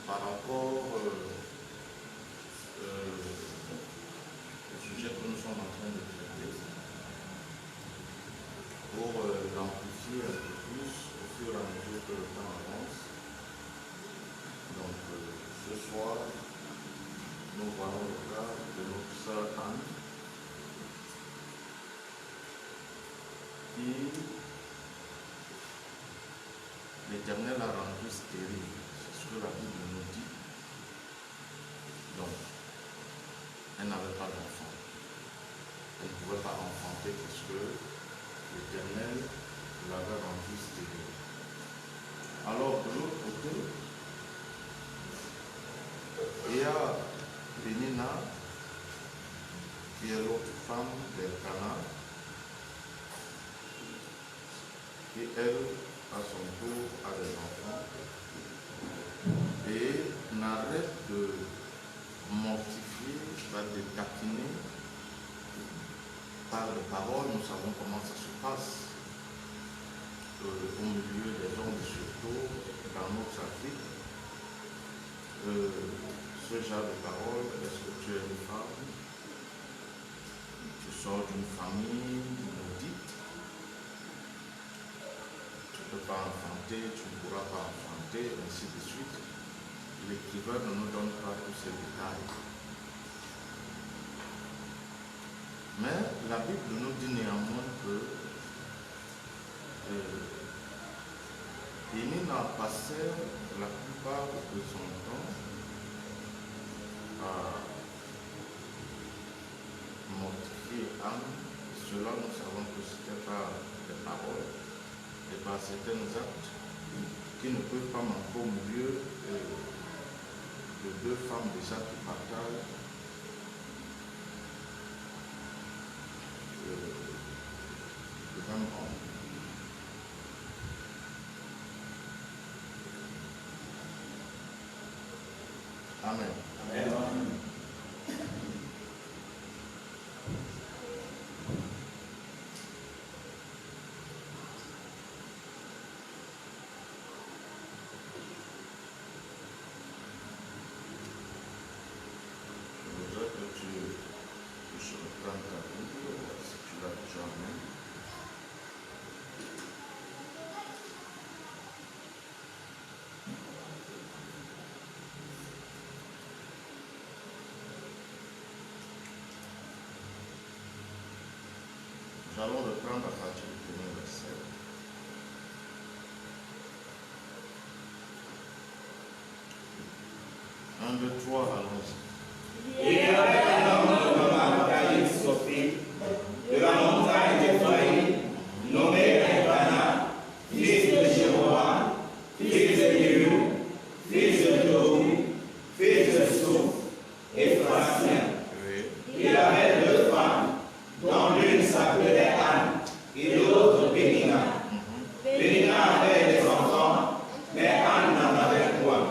par rapport au sujet que nous sommes en train de traiter, pour l'amplifier un peu plus au fur et à mesure que le temps avance. Donc ce soir, nous voyons le cas de notre sœur Anne, qui l'Éternel a rendu stérile. C'est ce que la Bible nous dit. Donc, elle n'avait pas d'enfant. Elle ne pouvait pas enfanter parce que l'Éternel l'avait rendue stérile. Alors, de l'autre côté, il y a Pénina, qui est l'autre femme d'Elkana, qui elle, à son tour, a des enfants et n'arrête de mortifier, de taquiner par les paroles. Nous savons comment ça se passe au milieu des hommes, surtout dans notre Afrique. Ce genre de paroles, est-ce que tu es une femme? Tu sors d'une famille maudite? Tu ne peux pas enfanter, tu ne pourras pas enfanter, ainsi de suite. L'écrivain ne nous donne pas tous ces détails. Mais la Bible nous dit néanmoins que Pénina a passé la plupart de son temps à mortifier Anne. Cela, nous savons que ce n'était pas des paroles, et par certains actes qui ne peuvent pas manquer au milieu de deux femmes déjà qui partagent le même homme. Amen. Amen. Nous allons reprendre à partir du premier verset. Un, deux, trois, allons-y. Il y avait un homme nommé Sophie, de la montagne d'Éphraïm, nommé Elkana, fils de Jéroboam, fils de Jéhu, fils de Tohu, fils de Souf, Ephrathien. Il avait deux femmes, dont l'une s'appelait Anne et l'autre Pénina. Pénina avait des enfants, mais Anne n'en avait point.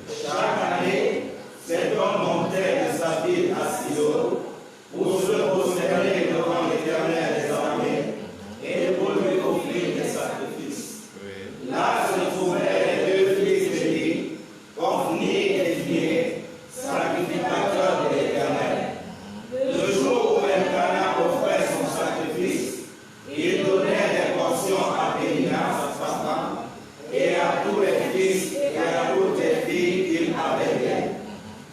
Chaque année, cet homme montait de sa ville à Silo pour se prosterner devant l'Éternel des armées et pour lui offrir des sacrifices. Là se trouvaient les deux fils d'Élie, Ophni et Phinehas, sacrificateurs de l'Éternel. Le jour où Elkana offrait son sacrifice, il donnait des portions à Pénina, sa femme, et à tous les fils et à toutes les filles qu'il avait bien.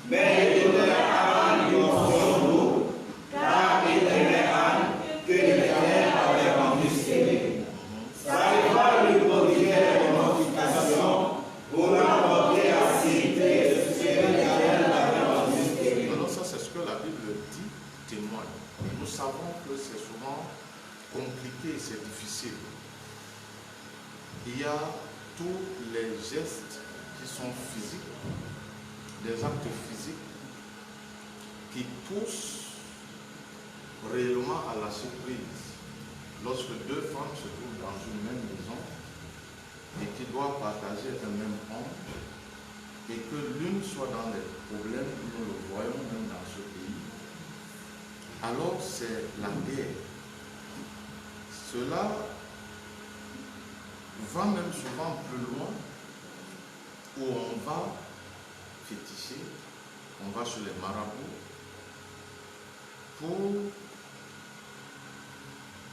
Mais il donnait à Anne une portion double, car il aimait Anne que l'Éternel avait rendue stérile. Sa rivale lui prodiguait des mortifications pour l'emporter à citer de ce que l'Éternel avait rendue stérile. Alors ça, c'est ce que la Bible dit, témoigne. Nous savons que c'est souvent compliqué, c'est difficile. Il y a tous les gestes qui sont physiques, des actes physiques qui poussent réellement à la surprise. Lorsque deux femmes se trouvent dans une même maison et qui doivent partager un même homme, et que l'une soit dans des problèmes, nous le voyons même dans ce pays, alors c'est la guerre. Cela va même souvent plus loin, où on va fétichés, on va chez les marabouts pour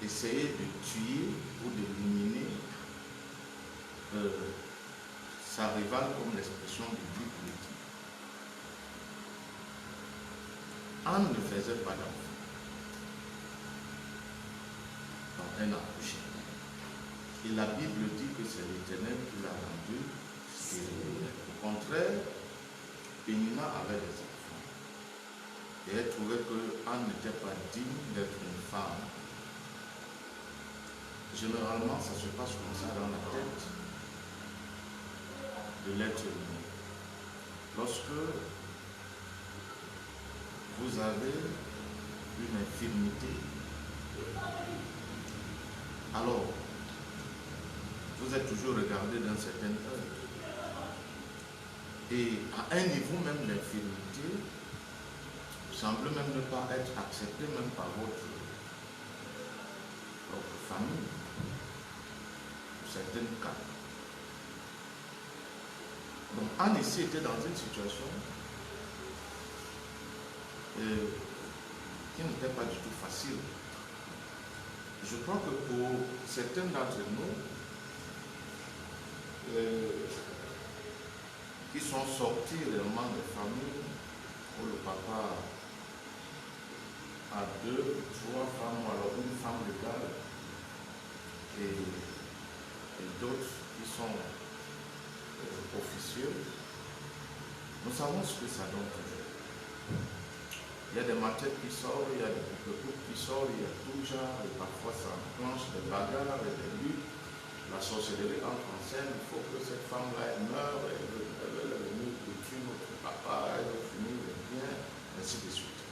essayer de tuer ou d'éliminer sa rivale, comme l'expression biblique le dit. Anne ne faisait pas d'enfant. Donc elle a accouché. Et la Bible dit que c'est l'Éternel qui l'a rendue stérile. Au contraire, Pénina avait des enfants. Et elle trouvait que Anne n'était pas digne d'être une femme. Généralement, ça se passe comme ça dans la tête de l'être humain. Lorsque vous avez une infirmité, alors vous êtes toujours regardé d'un certain œil. Et à un niveau même, l'infirmité semble même ne pas être acceptée même par votre famille, pour certains cas. Donc Anne ici était dans une situation qui n'était pas du tout facile. Je crois que pour certains d'entre nous qui sont sortis réellement des familles où le papa a 2, 3 femmes, ou alors une femme légale, et d'autres qui sont officieux, nous savons ce que ça donne toujours. Il y a des maquettes qui sortent, il y a des coupes qui sortent, il y a tout genre, et parfois ça enclenche des bagarres et des luttes. La sorcellerie entre en scène, il faut que cette femme-là meure, elle veut venir tuer notre papa, elle veut finir les biens, ainsi de suite.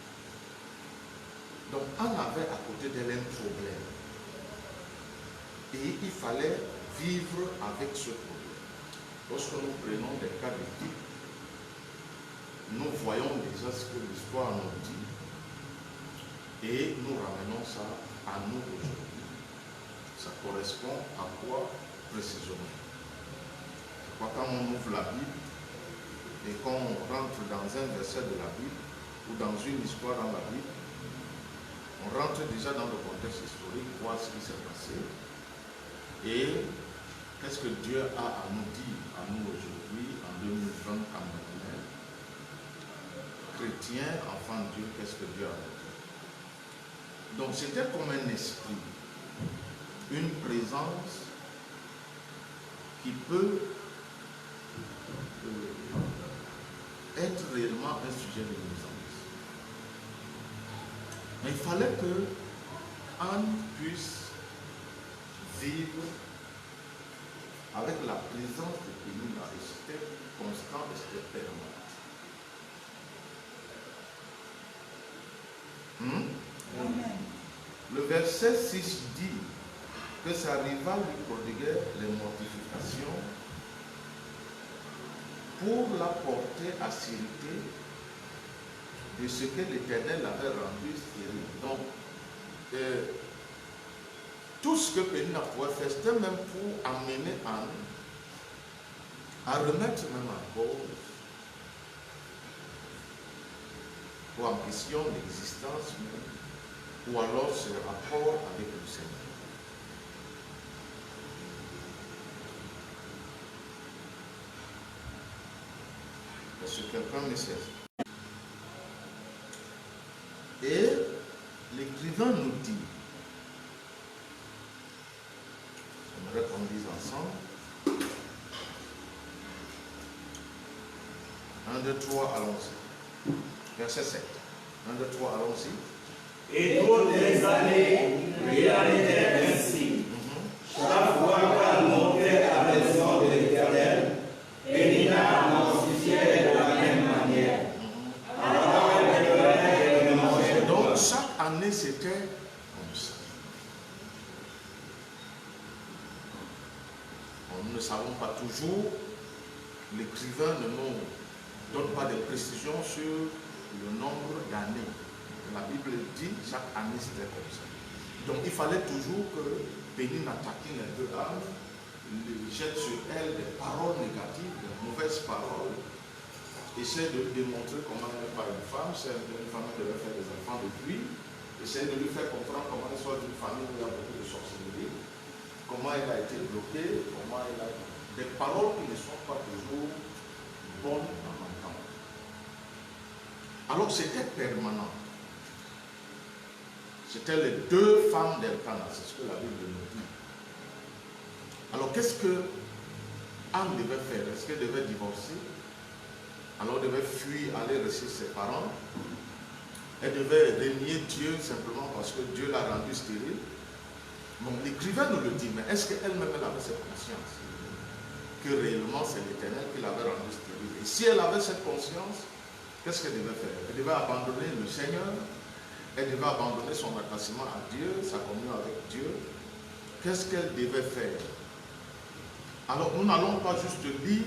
Donc Anne avait à côté d'elle un problème. Et il fallait vivre avec ce problème. Lorsque nous prenons des cas de type, nous voyons déjà ce que l'histoire nous dit et nous ramenons ça à nous aujourd'hui. Ça correspond à quoi précisément? Quand on ouvre la Bible et qu'on rentre dans un verset de la Bible ou dans une histoire dans la Bible, on rentre déjà dans le contexte historique, voir ce qui s'est passé et qu'est-ce que Dieu a à nous dire, à nous aujourd'hui, en 2020, en 2021. Chrétiens, enfants de Dieu, qu'est-ce que Dieu a à nous dire? Donc c'était comme un esprit, une présence qui peut être réellement un sujet de nuisance. Mais il fallait que Anne puisse vivre avec la présence de Pénina, et c'était constant et c'était permanent. Le verset 6 dit que sa rivale lui prodiguait les mortifications pour la porter à sérité de ce que l'Éternel avait rendu stérile. Donc, tout ce que Pénina pouvait faire, c'était même pour amener Anne à remettre même en cause ou en question l'existence même, ou alors ce rapport avec le Seigneur. Est-ce que quelqu'un me sait? Et l'écrivain nous dit, j'aimerais qu'on dise ensemble, 1, 2, 3, allons-y. Verset 7. 1, 2, 3, allons-y. Et toutes les années, il en était ainsi. Chaque fois qu'elle montait à la maison de l'Éternel, Pénina mortifiait de la même manière. Alors elle pleurait et ne mangeait pas. Donc chaque année c'était comme ça. Nous ne savons pas toujours, l'écrivain ne nous donne pas de précisions sur le nombre d'années. La Bible dit chaque année c'était comme ça. Donc il fallait toujours que Pénina taquine un peu Anne, jette sur elle des paroles négatives, des mauvaises paroles, essaie de démontrer comment elle n'est pas une femme, si une femme devait faire des enfants depuis, essaie de lui faire comprendre comment elle sort d'une famille où il y a beaucoup de sorcellerie, comment elle a été bloquée, comment elle a... Des paroles qui ne sont pas toujours bonnes à entendre. Alors c'était permanent. C'était les deux femmes d'Elkana, c'est ce que la Bible nous dit. Alors qu'est-ce que Anne devait faire? Est-ce qu'elle devait divorcer? Alors elle devait fuir, aller rester chez ses parents. Elle devait renier Dieu simplement parce que Dieu l'a rendue stérile. Bon, l'écrivain nous le dit, mais est-ce qu'elle-même avait cette conscience que réellement c'est l'Éternel qui l'avait rendue stérile? Et si elle avait cette conscience, qu'est-ce qu'elle devait faire? Elle devait abandonner le Seigneur. Elle devait abandonner son attachement à Dieu, sa communion avec Dieu. Qu'est-ce qu'elle devait faire? Alors nous n'allons pas juste lire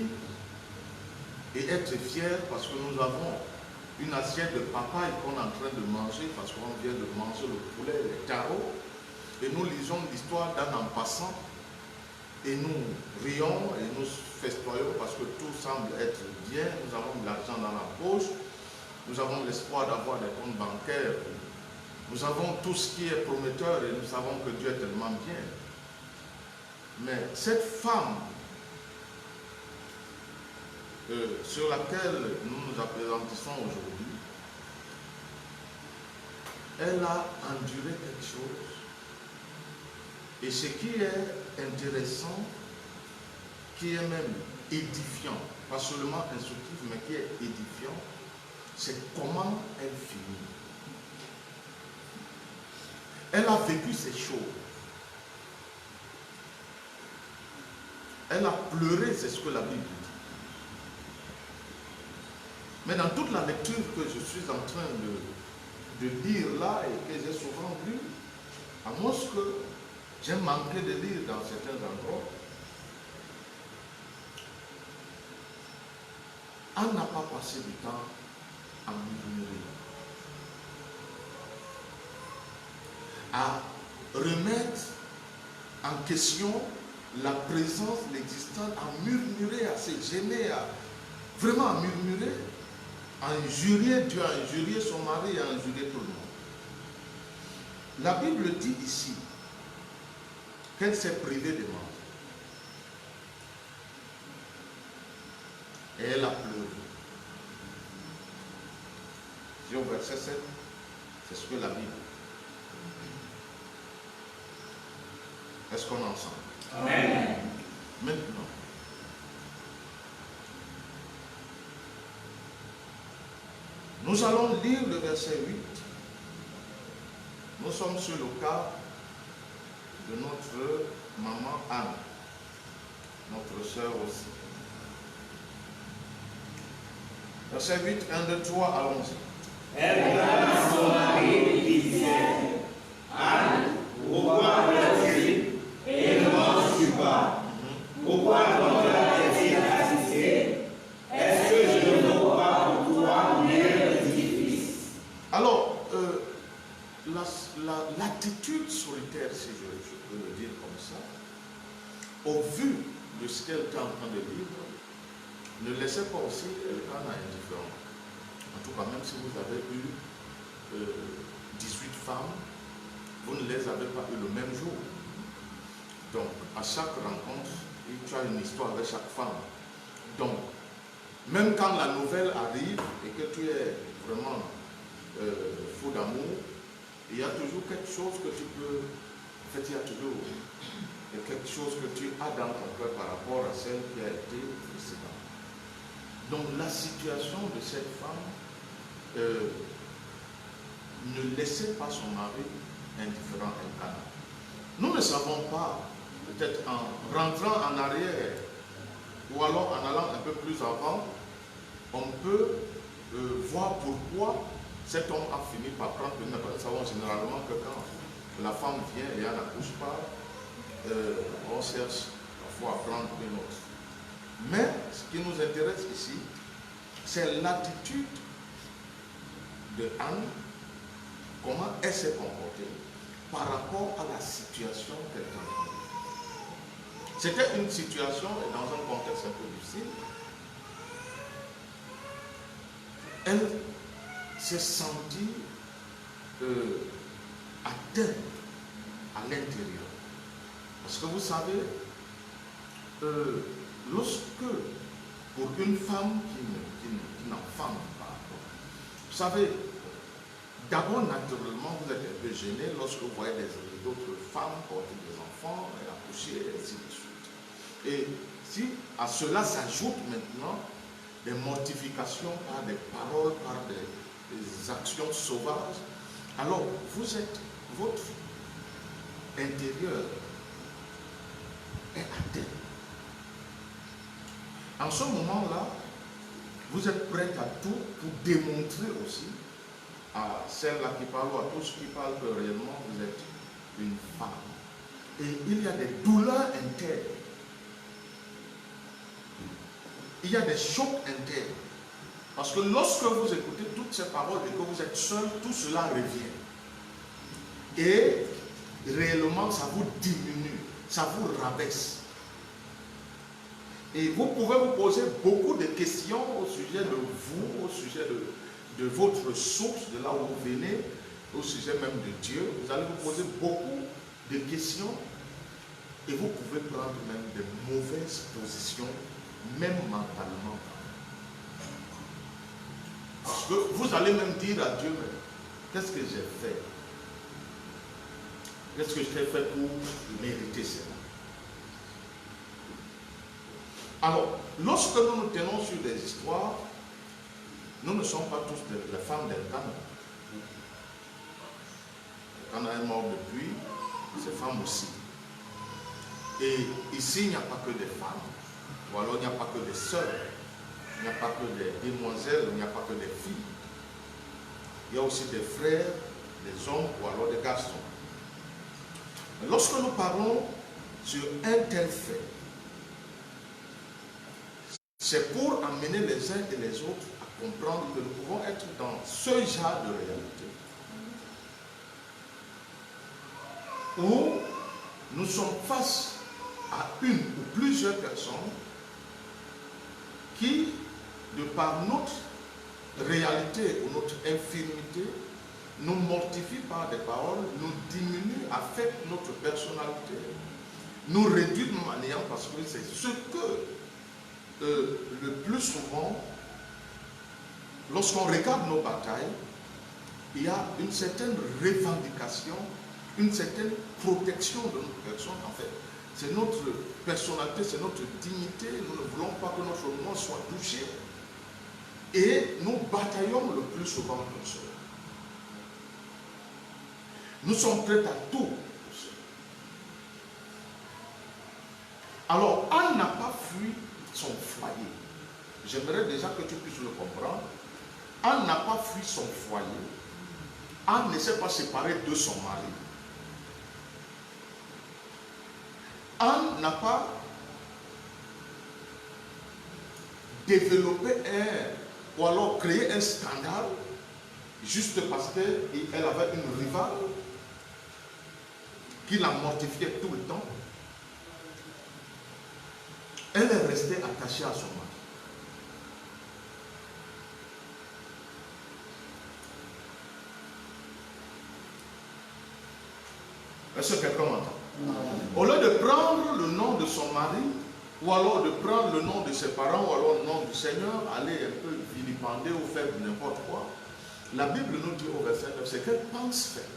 et être fiers parce que nous avons une assiette de papaye qu'on est en train de manger parce qu'on vient de manger le poulet, les tarots. Et nous lisons l'histoire d'Anne en passant et nous rions et nous festoyons parce que tout semble être bien. Nous avons de l'argent dans la poche, nous avons l'espoir d'avoir des comptes bancaires. Nous avons tout ce qui est prometteur et nous savons que Dieu est tellement bien. Mais cette femme sur laquelle nous nous appellantissons aujourd'hui, elle a enduré quelque chose. Et ce qui est intéressant, qui est même édifiant, pas seulement instructif, mais qui est édifiant, c'est comment elle finit. Elle a vécu ces choses. Elle a pleuré, c'est ce que la Bible dit. Mais dans toute la lecture que je suis en train de lire là et que j'ai souvent lu, à moins que j'ai manqué de lire dans certains endroits, Anne n'a pas passé du temps à murmurer, à remettre en question la présence, l'existence, à murmurer, à se gêner, vraiment à murmurer, à injurier Dieu, à injurier son mari, à injurier tout le monde. La Bible dit ici qu'elle s'est privée de manger. Et elle a pleuré. Si au verset 7, c'est ce que la Bible dit. Est-ce qu'on est ensemble? Amen. Maintenant, nous allons lire le verset 8. Nous sommes sur le cas de notre maman Anne, notre sœur aussi. Verset 8, 1, 2, 3, allons-y. Elle regarda son mari et disait, Anne, pourquoi pleures-tu et ne manges-tu pas? Pourquoi donc as-tu assisté? Est-ce que je ne vaux pas pour toi mieux l'édifice? Alors, l'attitude solitaire, si je peux le dire comme ça, au vu de ce qu'elle était en train de vivre, ne laissez pas aussi Elkana indifférent. En tout cas, même si vous avez eu 18 femmes, vous ne les avez pas eu le même jour. Donc, à chaque rencontre, tu as une histoire avec chaque femme. Donc, même quand la nouvelle arrive et que tu es vraiment fou d'amour, il y a toujours quelque chose que tu peux... En fait, il y a toujours quelque chose que tu as dans ton cœur par rapport à celle qui a été précédente. Donc, la situation de cette femme ne laissait pas son mari indifférent à Elkana. Nous ne savons pas, peut-être en rentrant en arrière ou alors en allant un peu plus avant, on peut voir pourquoi cet homme a fini par prendre une apparence. Nous savons généralement que quand la femme vient et elle n'accouche pas, on cherche parfois à prendre une autre. Mais ce qui nous intéresse ici, c'est l'attitude de Anne, comment elle s'est comportée par rapport à la situation qu'elle est en train de vivre. C'était une situation, et dans un contexte un peu difficile, elle s'est sentie atteinte à l'intérieur. Parce que vous savez, lorsque pour une femme qui n'enfante pas, vous savez, d'abord naturellement vous êtes un peu gêné lorsque vous voyez d'autres femmes porter des enfants et accoucher et ainsi de suite. Et si à cela s'ajoute maintenant des mortifications par des paroles, par des actions sauvages, alors votre intérieur est atteint. En ce moment-là, vous êtes prête à tout pour démontrer aussi à celle-là qui parle ou à tous qui parlent que réellement vous êtes une femme. Et il y a des douleurs internes. Il y a des chocs internes. Parce que lorsque vous écoutez toutes ces paroles et que vous êtes seul, tout cela revient. Et réellement, ça vous diminue, ça vous rabaisse. Et vous pouvez vous poser beaucoup de questions au sujet de vous, au sujet de votre source, de là où vous venez, au sujet même de Dieu. Vous allez vous poser beaucoup de questions et vous pouvez prendre même de mauvaises positions, même mentalement. Parce que vous allez même dire à Dieu, qu'est-ce que j'ai fait? Qu'est-ce que j'ai fait pour mériter cela? Alors, lorsque nous nous tenons sur des histoires, nous ne sommes pas tous les femmes d'Elkanah. Elkanah est mort depuis, ces femmes aussi. Et ici, il n'y a pas que des femmes, ou alors il n'y a pas que des sœurs, il n'y a pas que des demoiselles, il n'y a pas que des filles. Il y a aussi des frères, des hommes, ou alors des garçons. Mais lorsque nous parlons sur un tel fait, c'est pour amener les uns et les autres à comprendre que nous pouvons être dans ce genre de réalité où nous sommes face à une ou plusieurs personnes qui, de par notre réalité ou notre infirmité, nous mortifient par des paroles, nous diminuent, affectent notre personnalité, nous réduisent de manière parce que c'est ce que le plus souvent, lorsqu'on regarde nos batailles, il y a une certaine revendication, une certaine protection de notre personne. En fait, c'est notre personnalité, c'est notre dignité. Nous ne voulons pas que notre nom soit touché. Et nous bataillons le plus souvent comme cela. Nous sommes prêts à tout pour cela. Alors, Anne n'a pas fui son foyer. J'aimerais déjà que tu puisses le comprendre. Anne n'a pas fui son foyer. Anne ne s'est pas séparée de son mari. Anne n'a pas développé ou alors créé un scandale juste parce qu'elle avait une rivale qui la mortifiait tout le temps. Elle est restée attachée à son mari. Est-ce que quelqu'un m'entend? Au lieu de prendre le nom de son mari, ou alors de prendre le nom de ses parents, ou alors le nom du Seigneur, aller un peu vilipender ou faire n'importe quoi, la Bible nous dit au verset 9, c'est qu'elle pense faire.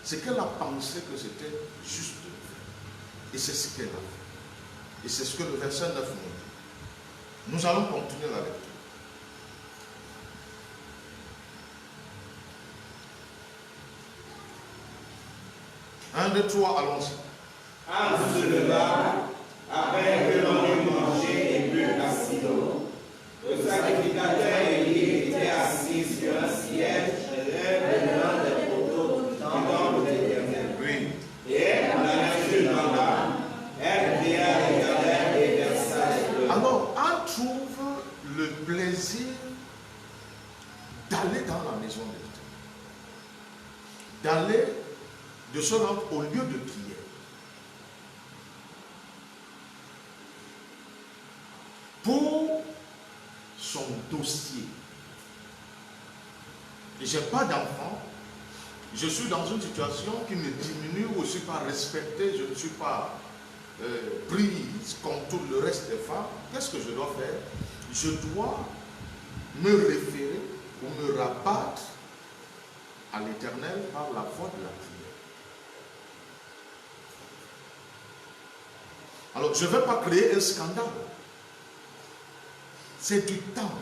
C'est qu'elle a pensé que c'était juste de faire. Et c'est ce qu'elle a fait. Et c'est ce que le verset 9 nous dit. Nous allons continuer la lecture. 1, 2, 3, allons-y. Anne se leva, après que l'on eut mangé et bu à Silo. Le sacrificateur Élie était assis sur un siège près de l'un des poteaux du temple de l'Éternel. Oui. Et la nature dans l'âme, elle pria l'Éternel et versa les pleurs. Alors, Anne trouve le plaisir d'aller dans la maison de l'Éternel. D'aller de se rendre au lieu de prière. Pour son dossier. je n'ai pas d'enfant, je suis dans une situation qui me diminue, où je ne suis pas respectée, je ne suis pas prise comme tout le reste des femmes. Qu'est-ce que je dois faire? Je dois me référer ou me rabattre à l'Éternel par la voie de la prière. Alors, je ne vais pas créer un scandale. C'est du temps.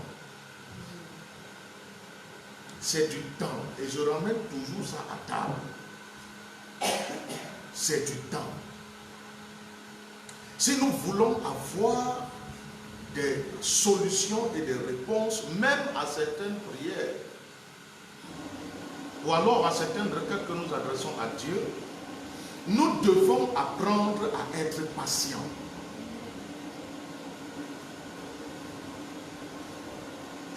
C'est du temps. Et je ramène toujours ça à table. C'est du temps. Si nous voulons avoir des solutions et des réponses, même à certaines prières, ou alors à certaines requêtes que nous adressons à Dieu, nous devons apprendre à être patients.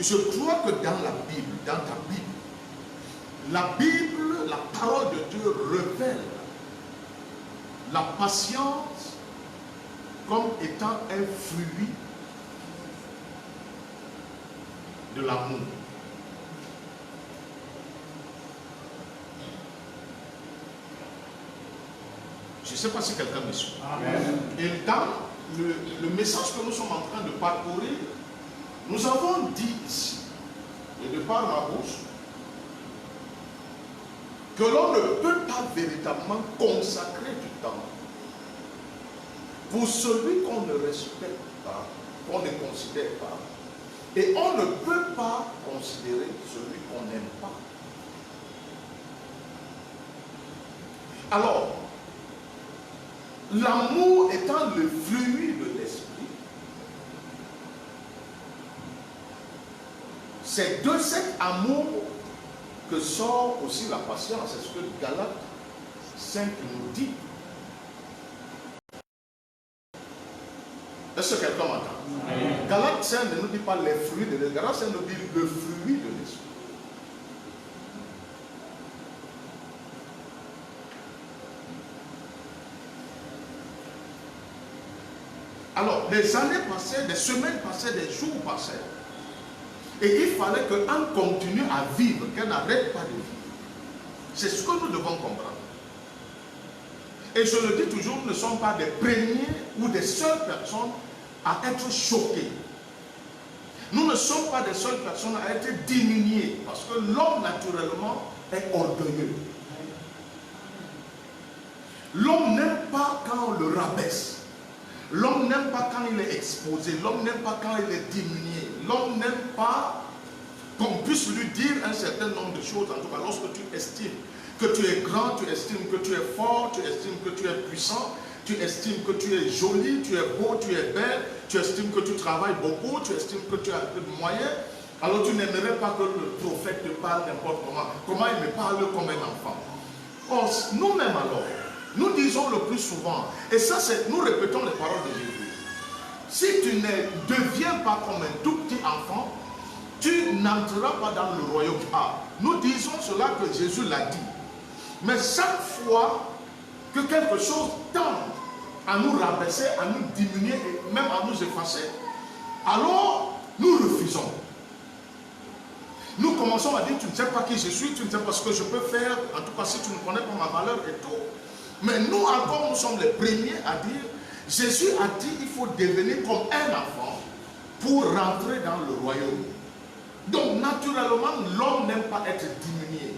Je crois que dans la Bible, dans ta Bible, la Bible, la parole de Dieu révèle la patience comme étant un fruit de l'amour. Je ne sais pas si quelqu'un me suit. Et dans le message que nous sommes en train de parcourir, nous avons dit ici, et de par ma bouche, que l'on ne peut pas véritablement consacrer du temps pour celui qu'on ne respecte pas, qu'on ne considère pas. Et on ne peut pas considérer celui qu'on n'aime pas. Alors, l'amour étant le fruit de l'esprit, c'est de cet amour que sort aussi la patience. C'est ce que Galates 5 nous dit. Est-ce que quelqu'un m'entend? Galates 5 ne nous dit pas les fruits de l'esprit. Galates 5 nous dit le fruit de l'esprit. Alors, des années passaient, des semaines passaient, des jours passaient. Et il fallait qu'elle continue à vivre, qu'elle n'arrête pas de vivre. C'est ce que nous devons comprendre. Et je le dis toujours, nous ne sommes pas des premiers ou des seules personnes à être choquées. Nous ne sommes pas des seules personnes à être diminuées, parce que l'homme naturellement est orgueilleux. L'homme n'aime pas quand on le rabaisse. L'homme n'aime pas quand il est exposé. L'homme n'aime pas quand il est diminué. L'homme n'aime pas qu'on puisse lui dire un certain nombre de choses. En tout cas, lorsque tu estimes que tu es grand, tu estimes que tu es fort, tu estimes que tu es puissant, tu estimes que tu es joli, tu es beau, tu es belle, tu estimes que tu travailles beaucoup, tu estimes que tu as un peu de moyens, alors tu n'aimerais pas que le prophète te parle n'importe comment. Comment il me parle comme un enfant. Or, nous-mêmes alors, nous disons le plus souvent, et ça c'est, nous répétons les paroles de Jésus. Si tu ne deviens pas comme un tout petit enfant, tu n'entreras pas dans le royaume. Ah, nous disons cela que Jésus l'a dit. Mais chaque fois que quelque chose tend à nous rabaisser, à nous diminuer et même à nous effacer, alors nous refusons. Nous commençons à dire, tu ne sais pas qui je suis, tu ne sais pas ce que je peux faire, en tout cas si tu ne connais pas ma valeur et tout. Mais nous encore, nous sommes les premiers à dire, Jésus a dit, il faut devenir comme un enfant pour rentrer dans le royaume. Donc naturellement, l'homme n'aime pas être diminué.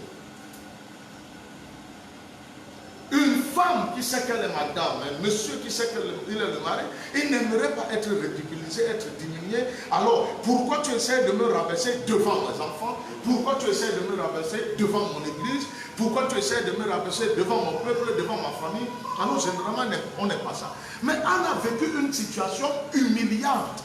Une femme qui sait qu'elle est madame, un monsieur qui sait qu'il est le mari, il n'aimerait pas être ridiculisé, être diminué. Alors, pourquoi tu essaies de me rabaisser devant mes enfants? Pourquoi tu essaies de me rabaisser devant mon église? Pourquoi tu essaies de me rabaisser devant mon peuple, devant ma famille? Alors, généralement, on n'est pas ça. Mais on a vécu une situation humiliante.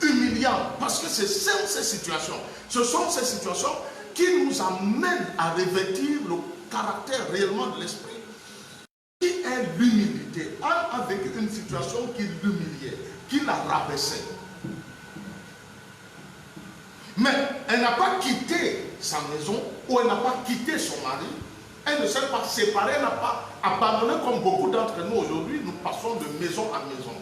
Humiliante. Parce que c'est ces situations. Ce sont ces situations qui nous amènent à revêtir le caractère réellement de l'esprit. Qui est l'humilité? Anne a vécu une situation qui l'humiliait, qui la rabaissait. Mais elle n'a pas quitté sa maison ou elle n'a pas quitté son mari. Elle ne s'est pas séparée, elle n'a pas abandonné comme beaucoup d'entre nous aujourd'hui. Nous passons de maison à maison.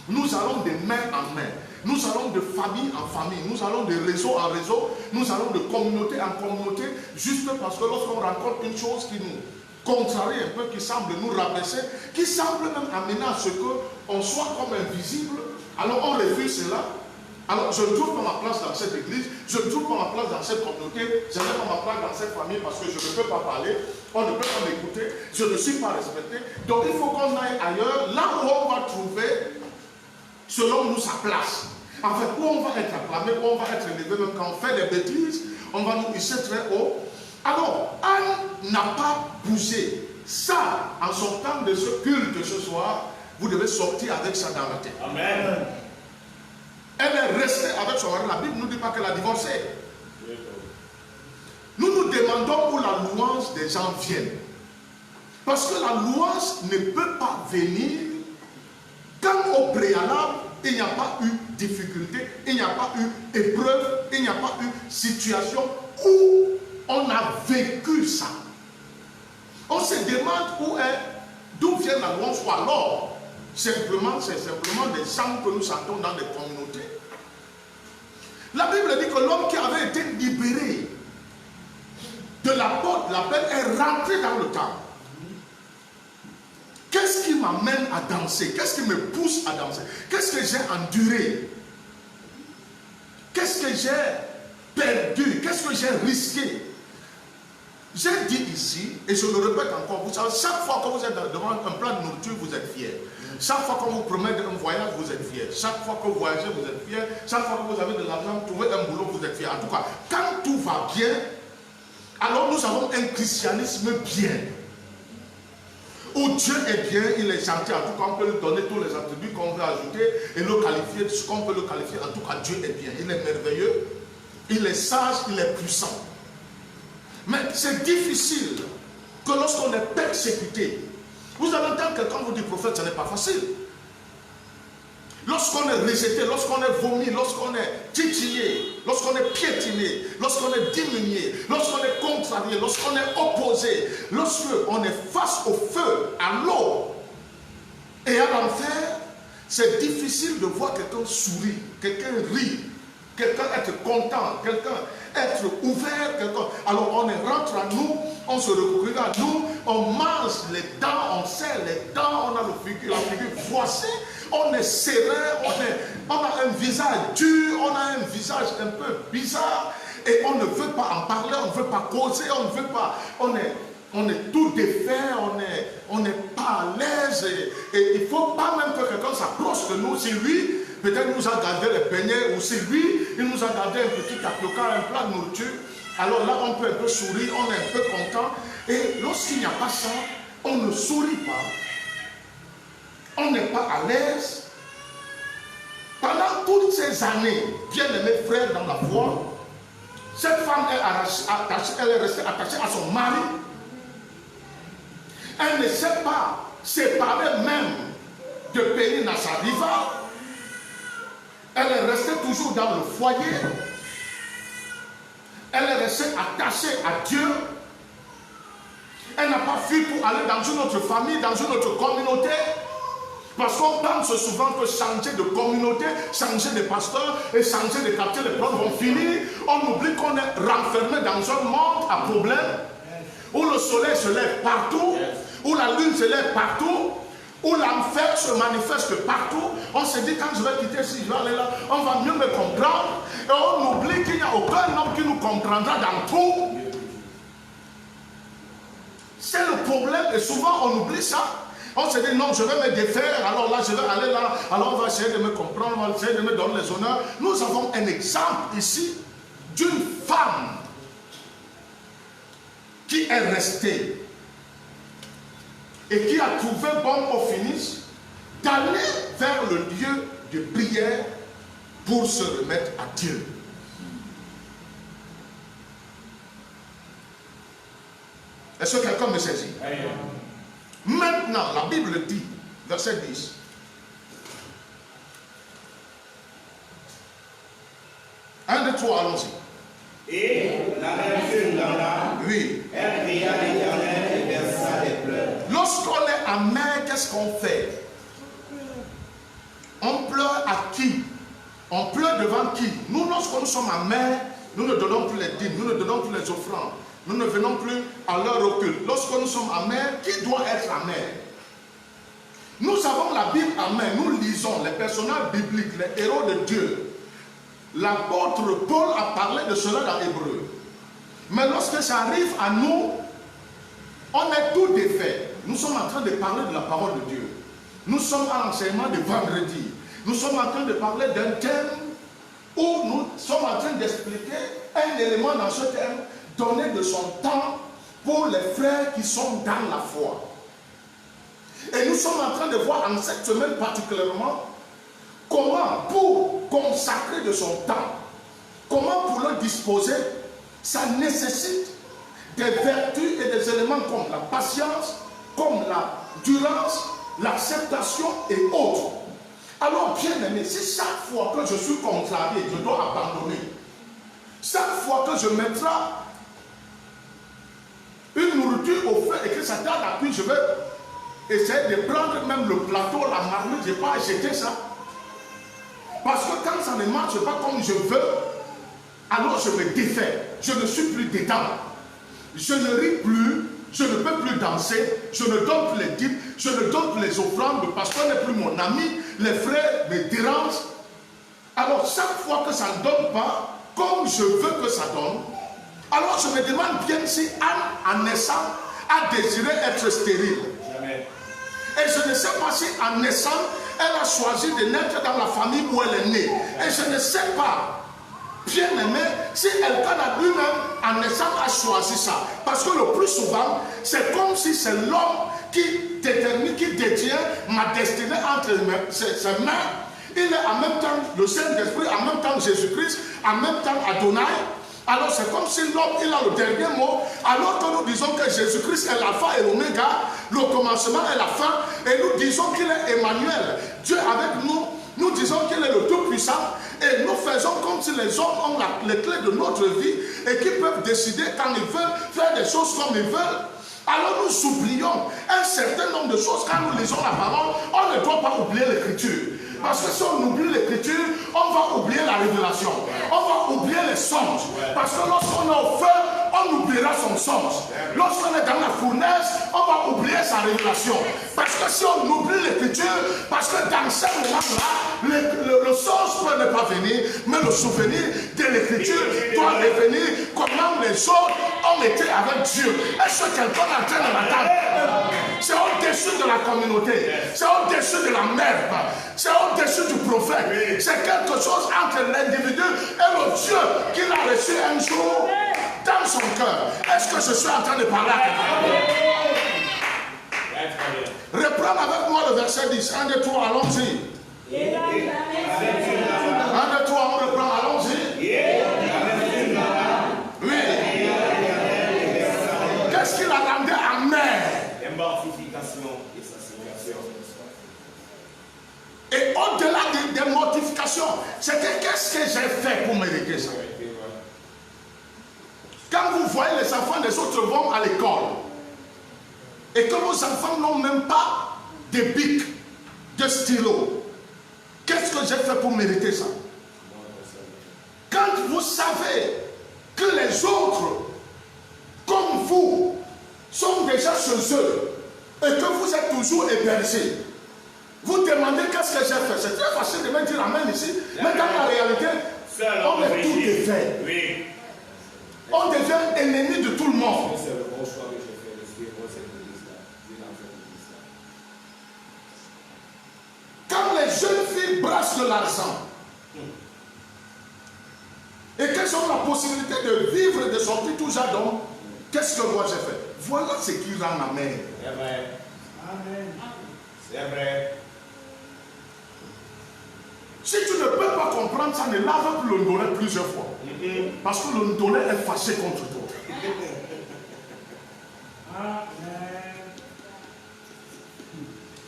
Nous allons de main en main. nous allons de famille en famille, nous allons de réseau en réseau, nous allons de communauté en communauté, juste parce que lorsqu'on rencontre une chose qui nous contrarie un peu, qui semble nous rabaisser, qui semble même amener à ce qu'on soit comme invisible, alors on refuse cela. Alors je ne trouve pas ma place dans cette église, je ne trouve pas ma place dans cette communauté, je n'ai pas ma place dans cette famille parce que je ne peux pas parler, on ne peut pas m'écouter, je ne suis pas respecté. Donc il faut qu'on aille ailleurs, là où on va trouver, selon nous, sa place. En fait, où on va être acclamé, où on va être élevé, même quand on fait des bêtises, on va nous hisser très haut. Alors, Anne n'a pas bougé. Ça, en sortant de ce culte ce soir, vous devez sortir avec ça dans la tête. Amen. Elle est restée avec son mari. La Bible ne nous dit pas qu'elle a divorcé. Nous nous demandons où la louange des gens vienne. Parce que la louange ne peut pas venir quand au préalable, il n'y a pas eu difficulté, il n'y a pas eu épreuve, il n'y a pas eu situation où on a vécu ça. On se demande d'où vient la louange, ou alors c'est simplement des chants que nous chantons dans des communautés. La Bible dit que l'homme qui avait été libéré de la porte de la peine est rentré dans le temple. Qu'est-ce qui m'amène à danser? Qu'est-ce qui me pousse à danser? Qu'est-ce que j'ai enduré? Qu'est-ce que j'ai perdu? Qu'est-ce que j'ai risqué? J'ai dit ici, et je le répète encore, vous savez, chaque fois que vous êtes devant un plat de nourriture, vous êtes fiers. Chaque fois qu'on vous promet un voyage, vous êtes fiers. Chaque fois que vous voyagez, vous êtes fiers. Chaque fois que vous avez de l'argent, trouvez un boulot, vous êtes fiers. En tout cas, quand tout va bien, alors nous avons un christianisme bien. Où Dieu est bien, il est gentil. En tout cas, on peut lui donner tous les attributs qu'on veut ajouter et le qualifier de ce qu'on peut le qualifier. En tout cas, Dieu est bien. Il est merveilleux, il est sage, il est puissant. Mais c'est difficile que lorsqu'on est persécuté, vous allez entendre quelqu'un vous dire prophète, ce n'est pas facile. Lorsqu'on est rejeté, lorsqu'on est vomi, lorsqu'on est titillé, lorsqu'on est piétiné, lorsqu'on est diminué, lorsqu'on est contrarié, lorsqu'on est opposé, lorsqu'on est face au feu, à l'eau et à l'enfer, c'est difficile de voir quelqu'un sourire, quelqu'un rire, quelqu'un être content, quelqu'un être ouvert, quelqu'un. Alors on rentre à nous, on se recouvre à nous, on mange les dents, on serre les dents, on a la figure froissée, on est serein, on a un visage dur, on a un visage un peu bizarre et on ne veut pas en parler, on ne veut pas causer, on ne veut pas, on est tout défait, on n'est pas à l'aise et il ne faut pas même que quelqu'un s'approche de nous. Si lui, peut-être nous a gardé les beignets, ou si lui, il nous a gardé un petit tapioca, un plat de nourriture, alors là on peut un peu sourire, on est un peu content. Et lorsqu'il n'y a pas ça, on ne sourit pas, on n'est pas à l'aise. Pendant toutes ces années, bien-aimés frères dans la foi, cette femme elle est restée attachée à son mari. Elle ne s'est pas séparée même de Pénine à sa rival. Elle est restée toujours dans le foyer. Elle est restée attachée à Dieu. Elle n'a pas fui pour aller dans une autre famille, dans une autre communauté. Parce qu'on pense souvent que changer de communauté, changer de pasteur et changer de quartier, les problèmes vont finir. On oublie qu'on est renfermé dans un monde à problème, où le soleil se lève partout, où la lune se lève partout, où l'enfer se manifeste partout. On se dit, quand je vais quitter ici, je vais aller là, on va mieux me comprendre. Et on oublie qu'il n'y a aucun homme qui nous comprendra dans tout. C'est le problème et souvent on oublie ça. On se dit, non, je vais me défaire, alors là, je vais aller là, alors on va essayer de me comprendre, on va essayer de me donner les honneurs. Nous avons un exemple ici d'une femme qui est restée et qui a trouvé bon au finish d'aller vers le lieu de prière pour se remettre à Dieu. Est-ce que quelqu'un me saisit? Maintenant, la Bible dit, verset 10, un, deux, trois, allons-y. Et la même fut dans l'âme. Oui. Elle pria l'Éternel et versa des pleurs. Lorsqu'on est amer, qu'est-ce qu'on fait? On pleure à qui? On pleure devant qui? Nous, lorsque nous sommes amers, nous ne donnons plus les dîmes, nous ne donnons plus les offrandes. Nous ne venons plus à l'heure occulte. Lorsque nous sommes amers, qui doit être amer? Nous avons la Bible en main, nous lisons les personnages bibliques, les héros de Dieu. L'apôtre Paul a parlé de cela dans Hébreu. Mais lorsque ça arrive à nous, on est tout défait. Nous sommes en train de parler de la parole de Dieu. Nous sommes à l'enseignement de vendredi. Nous sommes en train de parler d'un thème où nous sommes en train d'expliquer un élément dans ce thème, donner de son temps pour les frères qui sont dans la foi. Et nous sommes en train de voir en cette semaine particulièrement comment pour consacrer de son temps, comment pour le disposer, ça nécessite des vertus et des éléments comme la patience, comme la durance, l'acceptation et autres. Alors bien aimé, si chaque fois que je suis contrarié, je dois abandonner, chaque fois que je mettrai une nourriture au feu et que ça tarde à cuire, je vais essayer de prendre même le plateau, la marmite, je n'ai pas acheté ça. Parce que quand ça ne marche pas comme je veux, alors je me défais. Je ne suis plus dedans. Je ne ris plus, je ne peux plus danser, je ne donne plus les dîmes, je ne donne plus les offrandes, le pasteur n'est plus mon ami, les frères me dérangent. Alors chaque fois que ça ne donne pas, comme je veux que ça donne, alors je me demande bien si Anne, en naissant, a désiré être stérile. Jamais. Et je ne sais pas si en naissant, elle a choisi de naître dans la famille où elle est née. Et je ne sais pas, bien aimé, si Elkanah lui-même en naissant a choisi ça. Parce que le plus souvent, c'est comme si c'est l'homme qui détermine, qui détient ma destinée entre ses mains. Il est en même temps le Saint-Esprit, en même temps Jésus-Christ, en même temps Adonai. Alors c'est comme si l'homme, il a le dernier mot, alors que nous disons que Jésus-Christ est l'alpha et l'oméga, le commencement et la fin, et nous disons qu'il est Emmanuel, Dieu avec nous, nous disons qu'il est le Tout-Puissant, et nous faisons comme si les hommes ont les clés de notre vie, et qu'ils peuvent décider quand ils veulent faire des choses comme ils veulent. Alors nous oublions un certain nombre de choses quand nous lisons la parole, on ne doit pas oublier l'écriture. Parce que si on oublie l'écriture, on va oublier la révélation. On va oublier les songes. Parce que lorsqu'on est au feu, on oubliera son songe. Lorsqu'on est dans la fournaise, on va oublier sa révélation. Parce que si on oublie l'écriture, parce que dans ce moment-là, le songe peut ne pas venir, mais le souvenir de l'écriture doit revenir comment les autres ont été avec Dieu. Est-ce que quelqu'un est en train de m'attendre? C'est au-dessus de la communauté. C'est au-dessus de la mère. C'est au-dessus du prophète. C'est quelque chose entre l'individu et le Dieu qu'il a reçu un jour dans son cœur. Est-ce que je suis en train de parler à quelqu'un? Reprends avec moi le verset 10. 1, 2, 3, allons-y. 1, 2, 3, on reprend, allons-y. Oui. Qu'est-ce qu'il a rendu amer? Mortification et sanctification. Et au-delà des mortifications, c'était qu'est-ce que j'ai fait pour mériter ça? Quand vous voyez les enfants des autres vont à l'école et que vos enfants n'ont même pas de bic, de stylo, qu'est-ce que j'ai fait pour mériter ça? Quand vous savez que les autres, comme vous, sont déjà chez eux et que vous êtes toujours hébergés, vous demandez qu'est-ce que j'ai fait. C'est très facile de mettre la main ici, mais dans la réalité, on est tout défait. Oui. On devient ennemi de tout le monde. C'est le bon choix que j'ai fait de suivre cette église-là. Quand les jeunes filles brassent de l'argent et qu'elles ont la possibilité de vivre et de sortir tout jardin, qu'est-ce que moi j'ai fait? Voilà ce qui rend ma mère. C'est vrai. Amen. C'est vrai. Si tu ne peux pas comprendre ça, ne lave plus le ndolé plusieurs fois. Parce que le ndolé est fâché contre toi.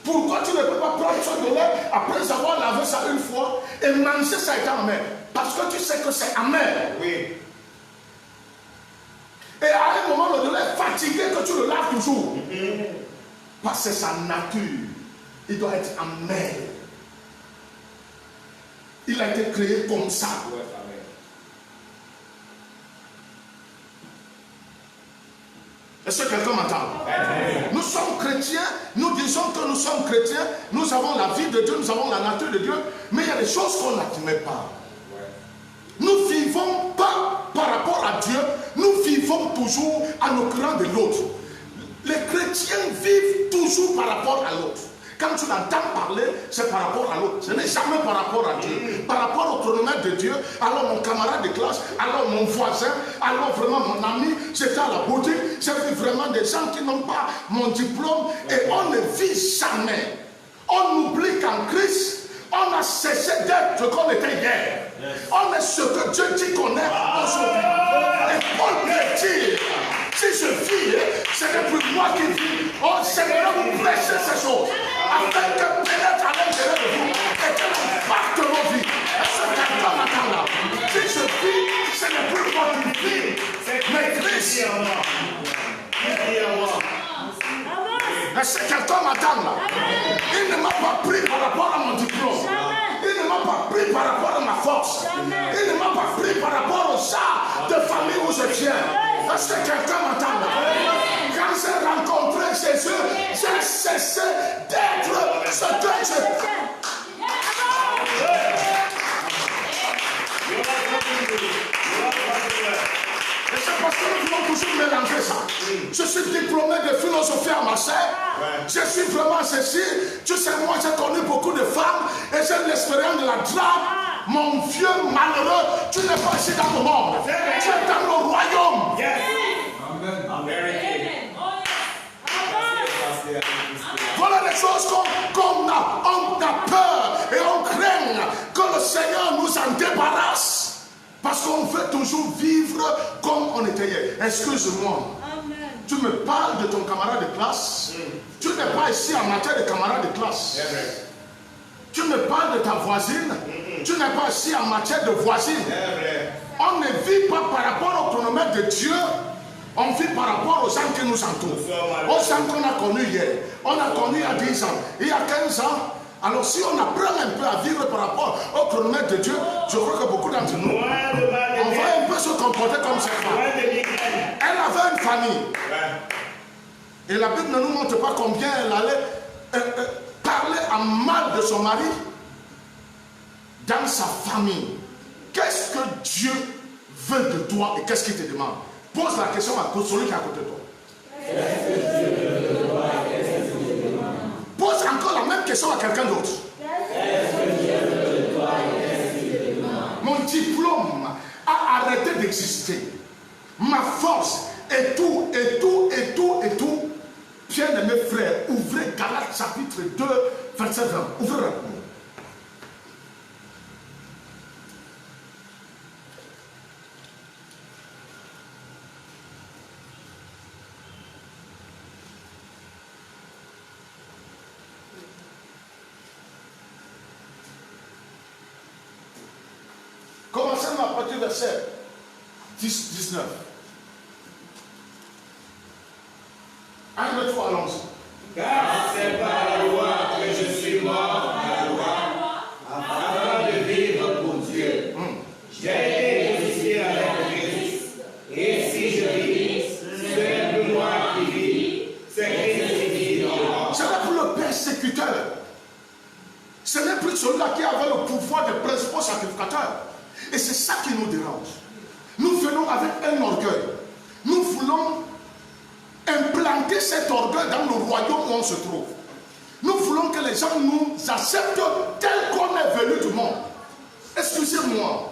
Pourquoi tu ne peux pas prendre ce ndolé après avoir lavé ça une fois et manger ça étant amer? Parce que tu sais que c'est amer. Oui. Et à un moment, le ndolé est fatigué que tu le laves toujours. Parce que c'est sa nature. Il doit être amer. Il a été créé comme ça. Est-ce que quelqu'un m'entend? Nous sommes chrétiens, nous disons que nous sommes chrétiens, nous avons la vie de Dieu, nous avons la nature de Dieu, mais il y a des choses qu'on n'admet pas. Nous vivons pas par rapport à Dieu, nous vivons toujours en occurrence de l'autre. Les chrétiens vivent toujours par rapport à l'autre. Quand tu l'entends parler, c'est par rapport à l'autre. Ce n'est jamais par rapport à Dieu. Par rapport au chronomètre de Dieu, alors mon camarade de classe, alors mon voisin, alors vraiment mon ami, j'étais à la boutique, j'ai vu vraiment des gens qui n'ont pas mon diplôme et on ne vit jamais. On oublie qu'en Christ, on a cessé d'être ce qu'on était hier. On est ce que Dieu dit qu'on est aujourd'hui. Et Paul peut dire, si je vis, ce n'est plus moi qui vis. Oh Seigneur, vous prêchez ces choses. Afin que pénètre à l'intérieur de vous et que l'impact de nos vies. Est-ce que quelqu'un m'attend là? Si je vis, ce n'est plus moi qui vis, mais Christ. Est-ce que quelqu'un m'attend là? Il ne m'a pas pris par rapport à mon diplôme. Il ne m'a pas pris par rapport à ma force. Il ne m'a pas pris par rapport au genre de famille où je viens. Est-ce que quelqu'un m'attend là? Quand j'ai rencontré Jésus, j'ai cessé d'être ce que je... Et c'est parce que nous voulons toujours mélanger ça. Je suis diplômé de philosophie à Marseille. Je suis vraiment ceci. Tu sais, moi j'ai connu beaucoup de femmes et j'ai l'expérience de la drague. Mon vieux malheureux, tu n'es pas ici dans le monde. Tu es dans le royaume. Voilà les choses qu'on a peur et on craint que le Seigneur nous en débarrasse. Parce qu'on veut toujours vivre comme on était hier. Excuse-moi. Tu me parles de ton camarade de classe. Tu n'es pas ici en matière de camarade de classe. Tu me parles de ta voisine. Tu n'es pas ici en matière de voisine. On ne vit pas par rapport au chronomètre de Dieu. On vit par rapport aux gens qui nous entourent. Aux gens qu'on a connus hier. On a connu il y a 10 ans. Il y a 15 ans. Alors si on apprend un peu à vivre par rapport au chronomètre de Dieu, je crois que beaucoup d'entre nous, on va un peu se comporter comme cette femme. Elle avait une famille. Et la Bible ne nous montre pas combien elle allait parler en mal de son mari dans sa famille. Qu'est-ce que Dieu veut de toi et qu'est-ce qu'il te demande? Pose la question à celui qui est à côté de toi. Pose encore la même question à quelqu'un d'autre. Mon diplôme a arrêté d'exister. Ma force et tout. Bien aimés frères, ouvrez Galates chapitre 2, verset 20. Ouvrez rapidement. Commencez à partir du verset 19. 1, 2, 3, allons-y. Car c'est par la loi que je suis mort à la loi, afin de vivre pour Dieu. J'ai été crucifié avec Christ, et si je vis, ce n'est plus moi qui vis, c'est Christ qui vit en moi. Ce n'est plus le persécuteur. Ce n'est plus celui-là qui avait le pouvoir des principaux sacrificateurs. Et c'est ça qui nous dérange. Nous venons avec un orgueil. Nous voulons implanter cet orgueil dans le royaume où on se trouve. Nous voulons que les gens nous acceptent tel qu'on est venu du monde. Excusez-moi,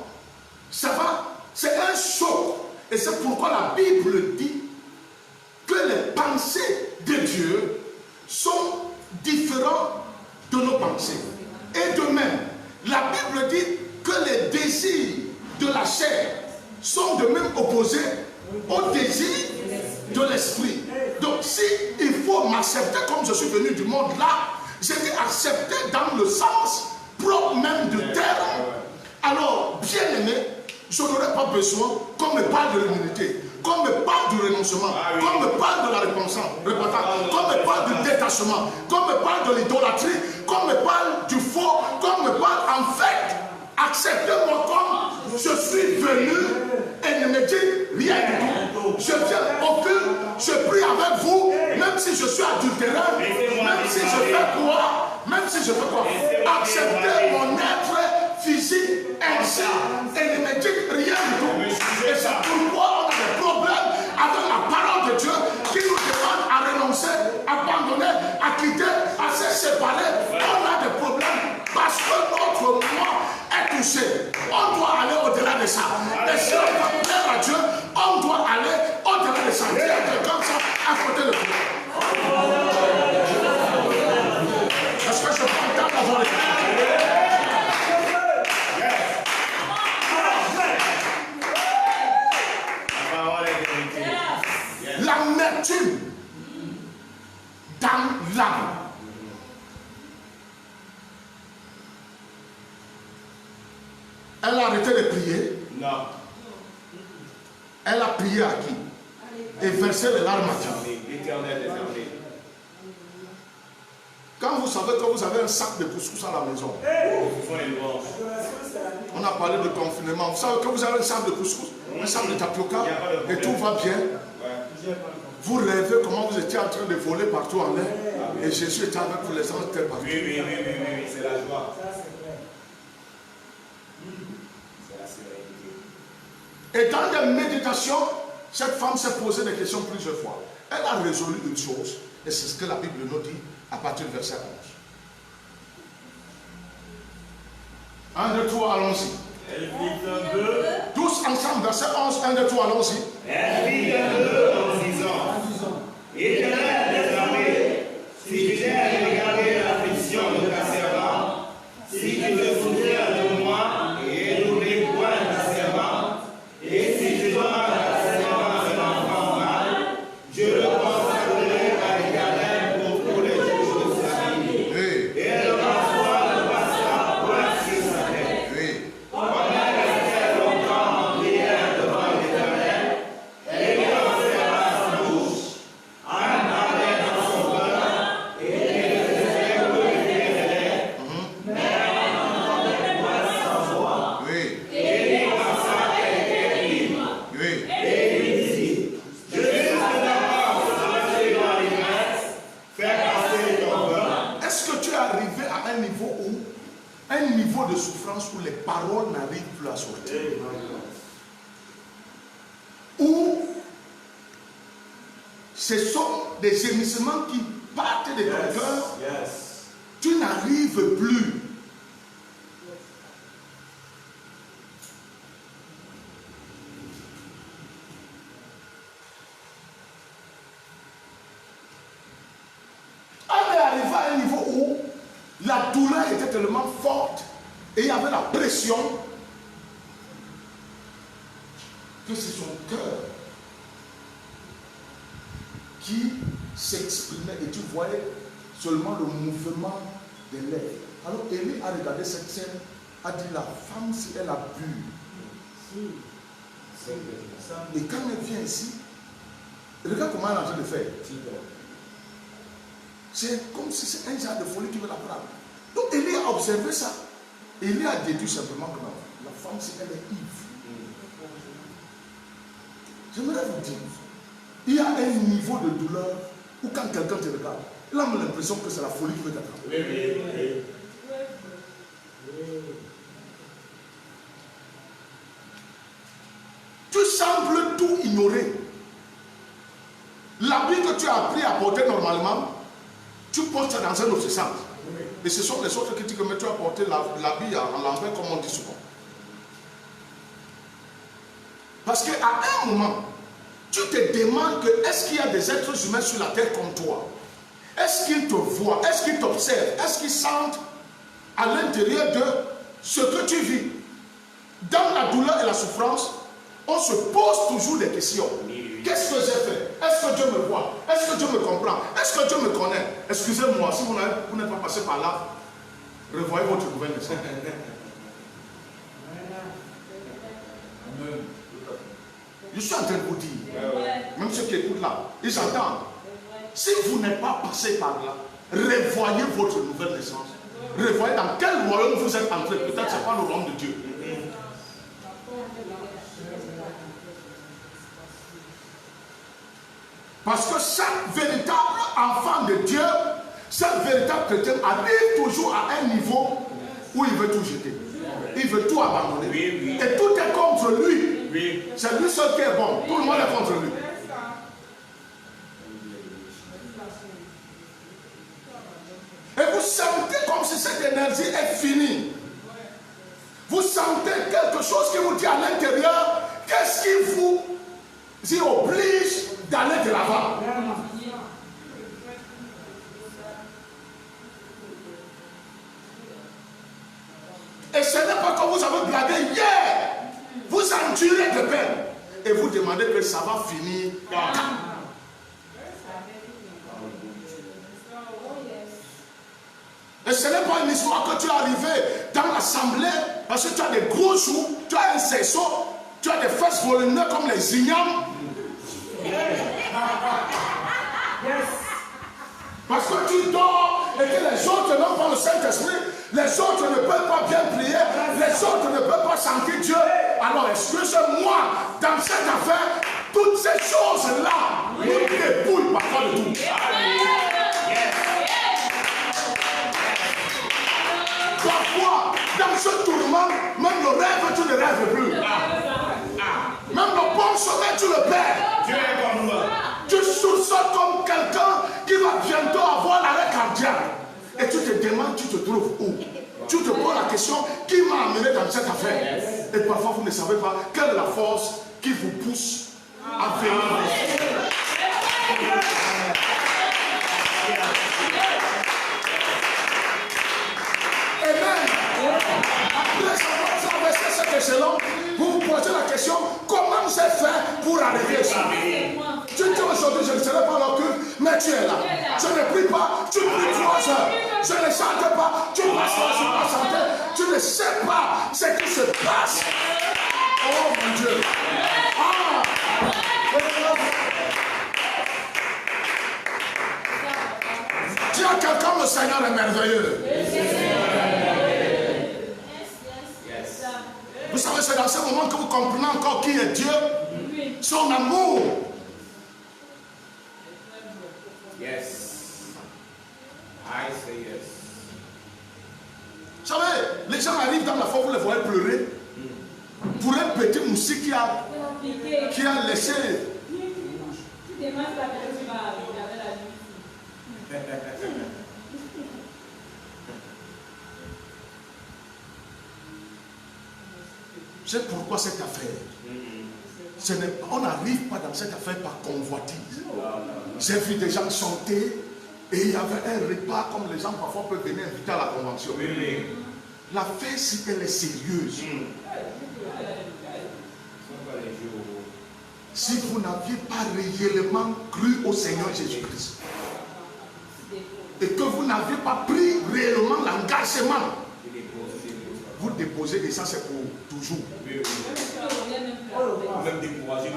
ça va, c'est un choc. Et c'est pourquoi la Bible dit que les pensées de Dieu sont différentes de nos pensées. Et de même, la Bible dit que les désirs de la chair sont de même opposés aux désirs de l'esprit. Donc si il faut m'accepter comme je suis venu du monde là, j'ai été accepté dans le sens propre même du terme. Alors, bien aimé, je n'aurais pas besoin qu'on me parle de l'humilité, qu'on me parle du renoncement, qu'on me parle de la repentance, qu'on me parle du détachement, qu'on me parle de l'idolâtrie, qu'on me parle du faux, qu'on me parle en fait, à Acceptez-moi comme je suis venu et ne me dites rien du tout. Je viens au culte, je prie avec vous, même si je suis adultéraire, même si je fais quoi, même si je fais quoi. Acceptez mon être physique ainsi et ne me dites rien du tout. Et c'est pourquoi on a des problèmes avec la parole de Dieu qui nous demande à renoncer, à abandonner, à quitter, à se séparer. On a des problèmes parce que notre moi est touché. On doit aller au-delà de ça. Et si on va plaire à Dieu, on doit aller au-delà de ça. Dis à quelqu'un ça à côté de toi. Est-ce que je prends le temps d'avoir les l'amertume dans l'âme. Elle a arrêté de prier. Non. Elle a prié à qui? Et versé les larmes à Dieu. L'éternel des armées. Quand vous savez que vous avez un sac de couscous à la maison, on a parlé de confinement. Vous savez que vous avez un sac de couscous, un sac de tapioca, et tout va bien. Vous rêvez comment vous étiez en train de voler partout en l'air, et Jésus était avec vous, les anges étaient partout. Oui, c'est la joie. Et dans des méditations, cette femme s'est posé des questions plusieurs fois. Elle a résolu une chose, et c'est ce que la Bible nous dit à partir du verset 11. 1, 2, 3, allons-y. Tous ensemble, verset 11, 1, 2, 3, allons-y. Elle vit un peu en disant, Éternel des armées, si tu t'es regardé l'affliction de ta servante, si tu te souviens de moi et n'oublie point ta servante, et si tu donnes à ta servante un enfant mâle, je le consacrerai à l'Éternel pour tous les jours de sa vie. Et le rasoir ne passera point sur sa tête. Comme elle restait longtemps en prière devant l'Éternel, elle conserva sa bouche, un arrêt dans son cœur, et elle ne faisait que lever les lèvres, mais on n'entendait point sa voix. Et il pensa qu'elle était libre. Et il dit, je suis maintenant enfoncé dans l'ivresse, fais passer ton cœur. Est-ce que tu es arrivé à un niveau de souffrance où les paroles n'arrivent plus à sortir? Où ce sont des gémissements qui partent de ton cœur, tu n'arrives plus. On est arrivé à un niveau où la douleur était tellement forte et il y avait la pression que c'est son cœur qui s'exprimait et tu voyais seulement le mouvement des lèvres. Alors Élie a regardé cette scène, a dit la femme si elle a bu. Et quand elle vient ici, regarde comment elle est en train de faire. C'est comme si c'est un genre de folie qui veut la prendre. Donc Élie a observé ça. Élie a déduit simplement que la femme, si elle est ivre. J'aimerais vous dire, il y a un niveau de douleur où quand quelqu'un te regarde, il a l'impression que c'est la folie qui veut t'attraper. Tu sembles tout ignorer. L'habit que tu as appris à porter normalement, tu portes ça dans un autre sens. Et ce sont les autres qui disent que mais tu as porté l'habit en l'envers comme on dit souvent. Parce qu'à un moment, tu te demandes que est-ce qu'il y a des êtres humains sur la terre comme toi? Est-ce qu'ils te voient? Est-ce qu'ils t'observent? Est-ce qu'ils sentent à l'intérieur de ce que tu vis? Dans la douleur et la souffrance, on se pose toujours des questions. Qu'est-ce que j'ai fait? Est-ce que Dieu me voit? Est-ce que Dieu me comprend? Est-ce que Dieu me connaît? Excusez-moi, si vous n'êtes pas passé par là, revoyez votre nouvelle naissance. Je suis en train de vous dire, même ceux qui écoutent là, ils entendent. Si vous n'êtes pas passé par là, revoyez votre nouvelle naissance. revoyez dans quel royaume vous êtes entré. Peut-être ce n'est pas le royaume de Dieu. Parce que chaque véritable enfant de Dieu, chaque véritable chrétien arrive toujours à un niveau où il veut tout jeter. Il veut tout abandonner. Et tout est contre lui. C'est lui seul qui est bon. Tout le monde est contre lui. Et vous sentez comme si cette énergie est finie. Vous sentez quelque chose qui vous dit à l'intérieur, qu'est-ce qui vous oblige d'aller de l'avant. Et ce n'est pas comme vous avez blagué hier. Vous endurez de peine. Et vous demandez que ça va finir. Et ce n'est pas une histoire que tu es arrivé dans l'assemblée parce que tu as des gros joues, tu as un cerceau, tu as des fesses volumineuses comme les ignames. Parce que tu dors et que les autres n'ont pas le Saint-Esprit, les autres ne peuvent pas bien prier, les autres ne peuvent pas sentir Dieu. Alors excusez-moi, dans cette affaire, toutes ces choses-là nous dépouillent parfois de tout. Parfois, dans ce tourment, même le rêve, tu ne rêves plus. Même le bon sommeil, tu le perds. Tu soupçonnes comme quelqu'un qui va bientôt avoir l'arrêt cardiaque. Et tu te demandes, tu te trouves où? Tu te poses la question, qui m'a amené dans cette affaire? Et parfois, vous ne savez pas quelle est la force qui vous pousse à venir. Après avoir traversé cet échelon, vous vous posez la question, comment j'ai fait pour arriver ici? Tu dis aujourd'hui, je ne serai pas là que, mais tu es là. Je ne prie pas, tu pries 3 heures. Je ne chante pas, tu passes là, je ne pas chanter. Tu ne sais pas ce qui se passe. Oh mon Dieu. Dis à quelqu'un, le Seigneur est merveilleux. Vous savez, c'est dans ce moment que vous comprenez encore qui est Dieu, son amour. Yes. I say yes. Vous savez, les gens arrivent dans la foi, vous les voyez pleurer pour un petit moussi qui a laissé. C'est pourquoi cette affaire, on n'arrive pas dans cette affaire par convoitise. J'ai vu des gens chanter et il y avait un repas comme les gens parfois peuvent venir inviter à la convention. L'affaire, si elle est sérieuse, si vous n'aviez pas réellement cru au Seigneur Jésus-Christ et que vous n'aviez pas pris réellement l'engagement, vous déposez et ça c'est pour toujours. Même décourager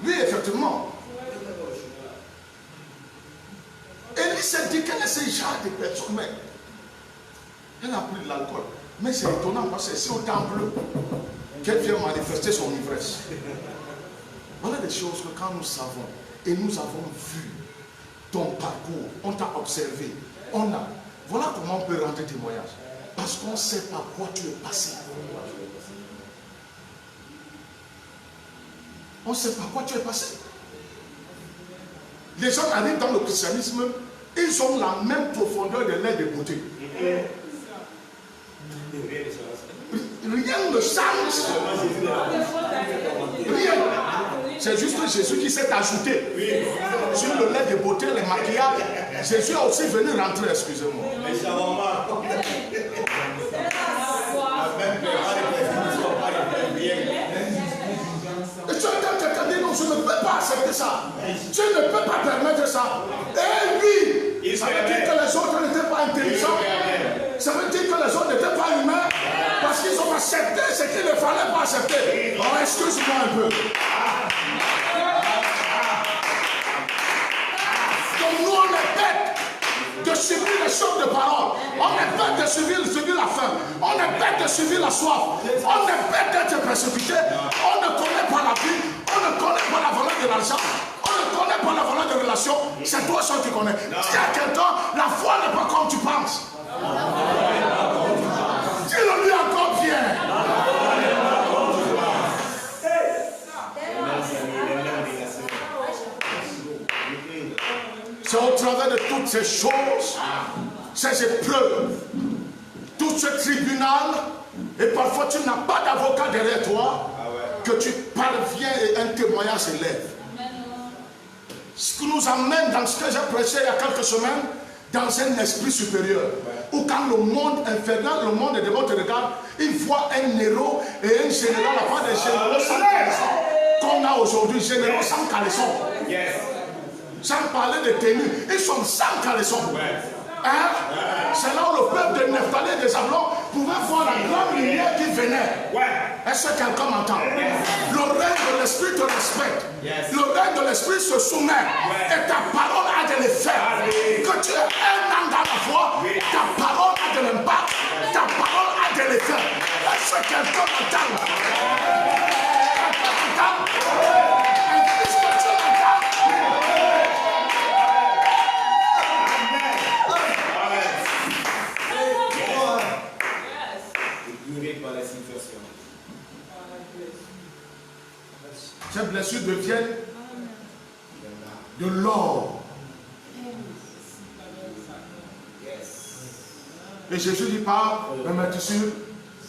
Oui, effectivement. Élie s'est dit quel est ce genre de personne. Mais elle a pris de l'alcool. Mais c'est étonnant parce que c'est au temple qu'elle vient manifester son ivresse. Voilà des choses que quand nous savons et nous avons vu ton parcours, on t'a observé, voilà comment on peut rendre témoignage. Parce qu'on sait par quoi tu es passé. On sait par quoi tu es passé. Les gens arrivent dans le christianisme, ils ont la même profondeur de l'air de beauté. Rien ne change. Rien. C'est juste Jésus qui s'est ajouté. Sur le lait de beauté, les maquillages. Jésus est aussi venu rentrer, excusez-moi. Et tu entends quelqu'un dire non, je ne peux pas accepter ça. Tu ne peux pas permettre ça. Et oui, ça veut dire que les autres n'étaient pas intelligents. Ça veut dire que les autres n'étaient pas humains. Parce qu'ils ont accepté ce qu'il ne fallait pas accepter. Oh, excuse-moi un peu. Donc nous on est bêtes de suivre les choses de parole. On est bête de suivre la faim. On est bête de suivre la soif. On est bête d'être persécuté. On ne connaît pas la vie. On ne connaît pas la valeur de l'argent. On ne connaît pas la valeur des relations. C'est toi seul qui connais. Si à quelqu'un, la foi n'est pas comme tu penses. Dis-le lui encore bien. C'est au travers de toutes ces choses, ces épreuves, tout ce tribunal, et parfois tu n'as pas d'avocat derrière toi, que tu parviens et un témoignage s'élève. Ce qui nous amène dans ce que j'ai prêché il y a quelques semaines, dans un esprit supérieur, où quand le monde infernal, le monde de votre regard, il voit un héros et un général, la part des généraux sans caleçon, qu'on a aujourd'hui, généraux sans caleçon. Sans parler de tenue, ils sont sans caleçon. Hein? C'est là où le peuple de Nephtali et des Zablon pouvait voir la grande lumière qui venait. Est-ce que quelqu'un m'entend? Le règne de l'esprit te respecte. Le règne de l'esprit se soumet. Et ta parole a de l'effet. Que tu aies un an dans la foi, ta parole a de l'impact. Ta parole a de l'effet. Est-ce que quelqu'un m'entend? Ces blessures deviennent de l'or. Et Jésus dit pas, mais tu sais,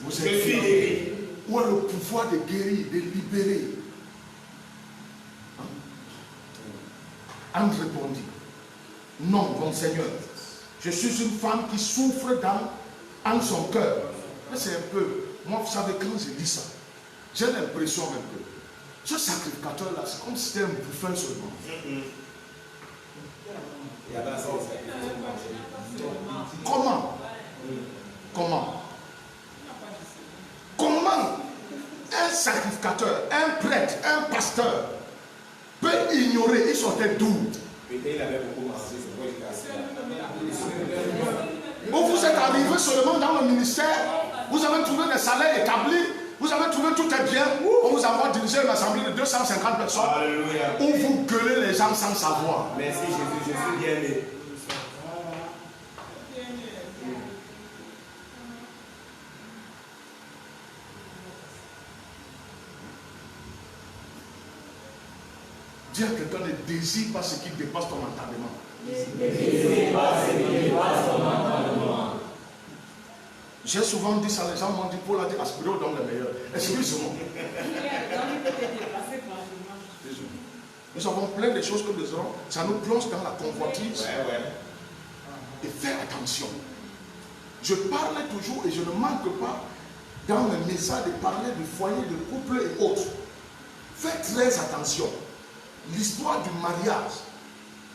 vous êtes guéri. Où est le pouvoir de guérir, de libérer? Anne répondit, non, mon Seigneur, je suis une femme qui souffre en son cœur. Mais c'est un peu, moi vous savez, quand je dis ça, j'ai l'impression un peu. Ce sacrificateur-là, c'est comme si c'était un bouffon seulement. Comment un sacrificateur, un prêtre, un pasteur peut ignorer, ils sont d'où? Vous êtes arrivé seulement dans le ministère, vous avez trouvé des salaires établis. Vous avez trouvé tout est bien, on vous envoie diriger une assemblée de 250 personnes. Alléluia. Où vous gueulez les gens sans savoir. Merci Jésus, je suis bien né. Dis à quelqu'un, ne désire pas ce qui dépasse ton entendement. Ne désire pas ce qui dépasse ton entendement. J'ai souvent dit ça, les gens m'ont dit, Paul a dit, aspirer au don le meilleur. Excuse-moi. Nous avons plein de choses que nous avons, ça nous plonge dans la convoitise. Et fais attention. Je parle toujours et je ne manque pas dans mes messages de parler du foyer, de couple et autres. Faites très attention. L'histoire du mariage,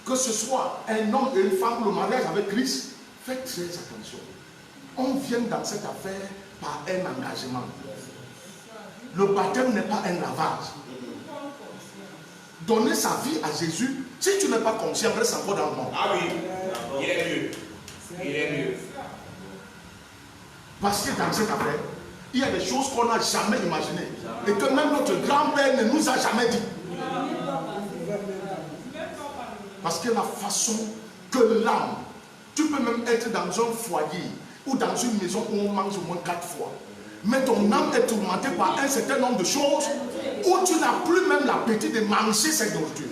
que ce soit un homme et une femme, le mariage avec Christ, faites très attention. On vient dans cette affaire par un engagement. Le baptême n'est pas un lavage. Donner sa vie à Jésus, si tu n'es pas conscient, reste encore dans le monde. Ah oui, il est mieux. Il est mieux. Parce que dans cette affaire, il y a des choses qu'on n'a jamais imaginées. Et que même notre grand-père ne nous a jamais dit. Parce que la façon que l'âme, tu peux même être dans un foyer ou dans une maison où on mange au moins 4 fois. Mais ton âme est tourmentée par un certain nombre de choses où tu n'as plus même l'appétit de manger cette nourriture.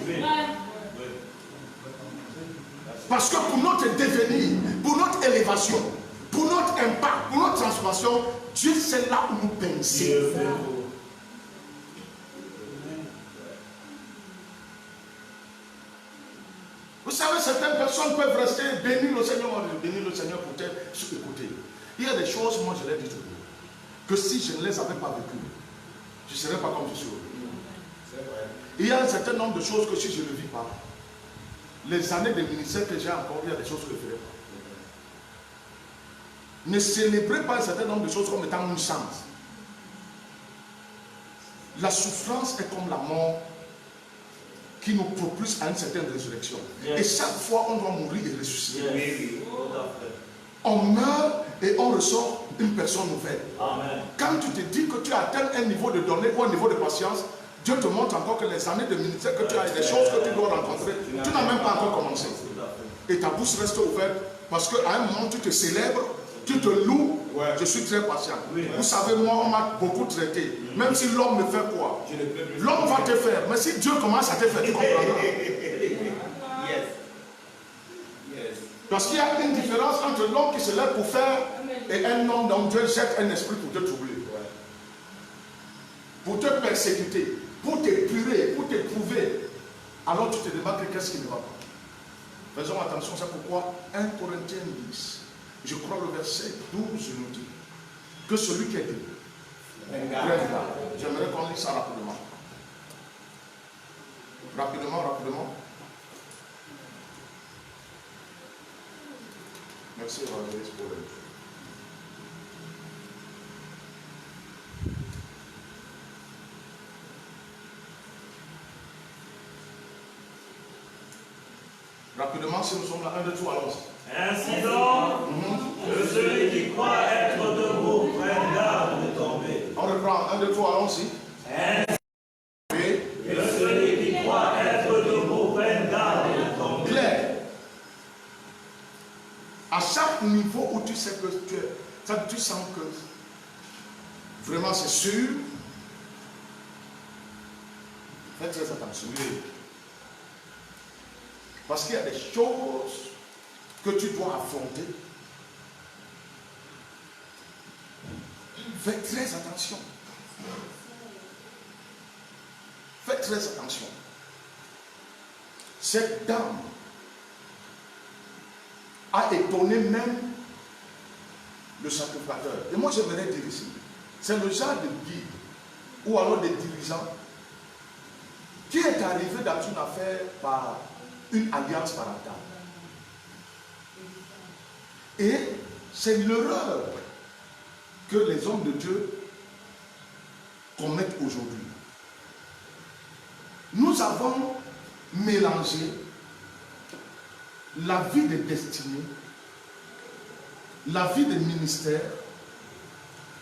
Parce que pour notre devenir, pour notre élévation, pour notre impact, pour notre transformation, Dieu c'est là où nous pensons. Vous savez, certaines personnes peuvent rester bénir le Seigneur pour écouter. Il y a des choses, moi je l'ai dit toujours, que si je ne les avais pas vécues, je ne serais pas comme je suis aujourd'hui. Il y a un certain nombre de choses que si je ne vis pas, les années de ministère que j'ai encore, il y a des choses que je ne ferai pas. Ne célébrez pas un certain nombre de choses comme étant une chance. La souffrance est comme la mort qui nous propulse à une certaine résurrection. Et chaque fois, on doit mourir et ressusciter. On meurt et on ressort une personne nouvelle. Amen. Quand tu te dis que tu as atteint un niveau de données ou un niveau de patience, Dieu te montre encore que les années de ministère que tu as et les choses que tu dois rencontrer, tu n'as même pas encore commencé. Et ta bouche reste ouverte parce qu'à un moment, tu te célèbres, tu te loues. Je suis très patient. Vous savez, moi, on m'a beaucoup traité. Même si l'homme me fait quoi? L'homme va te faire. Mais si Dieu commence à te faire, tu comprendras. Parce qu'il y a une différence entre l'homme qui se lève pour faire et un homme dont Dieu jette un esprit pour te troubler. Pour te persécuter, pour t'épurer, pour t'éprouver. Alors tu te demandes qu'est-ce qui ne va pas. Faisons attention, c'est pourquoi 1 Corinthiens 10, je crois le verset 12 nous dit que celui qui est dit, j'aimerais qu'on lise ça rapidement. Rapidement. Merci, Evangeliste, pour l'aide. Rapidement, si nous sommes là, 1, 2, 3, allons-y. Ainsi donc, que celui qui croit être debout prenne garde de tomber. On reprend, 1, 2, 3, allons-y. Ainsi que celui qui croit être debout prenne garde de tomber. Claire. À chaque niveau où tu sais que tu sens que vraiment c'est sûr, fais très attention. Parce qu'il y a des choses que tu dois affronter. Fais très attention. Fais très attention. Cette dame a étonné même le sacrificateur. Et moi j'aimerais dire ici, c'est le genre de guide ou alors des dirigeants qui est arrivé dans une affaire par une alliance parentale. Et c'est l'erreur que les hommes de Dieu commettent aujourd'hui. Nous avons mélangé la vie de destinée, la vie de ministère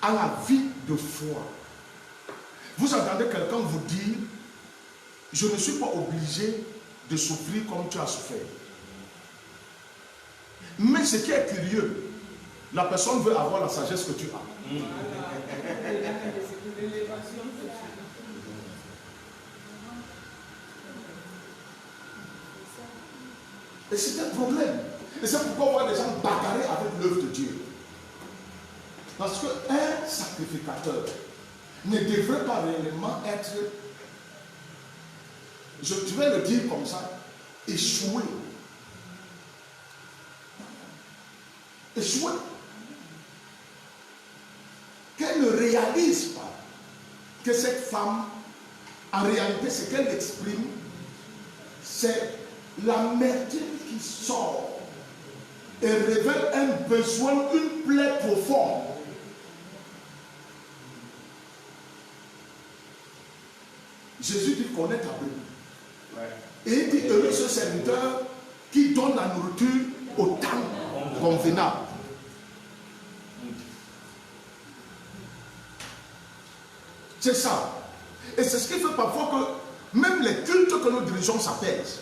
à la vie de foi. Vous entendez quelqu'un vous dire, je ne suis pas obligé de souffrir comme tu as souffert. Mais ce qui est curieux, la personne veut avoir la sagesse que tu as. Et c'est un problème. Et c'est pourquoi on voit des gens bagarrer avec l'œuvre de Dieu. Parce qu'un sacrificateur ne devrait pas réellement être, je vais le dire comme ça, échoué. Échoué. Qu'elle ne réalise pas que cette femme, en réalité, ce qu'elle exprime, c'est l'amertume qui sort et révèle un besoin, une plaie profonde. Jésus dit connaît ta Bible. Et il dit heureux ce serviteur qui donne la nourriture au temps convenable. C'est ça. Et c'est ce qui fait parfois que même les cultes que nous dirigeons s'apaisent.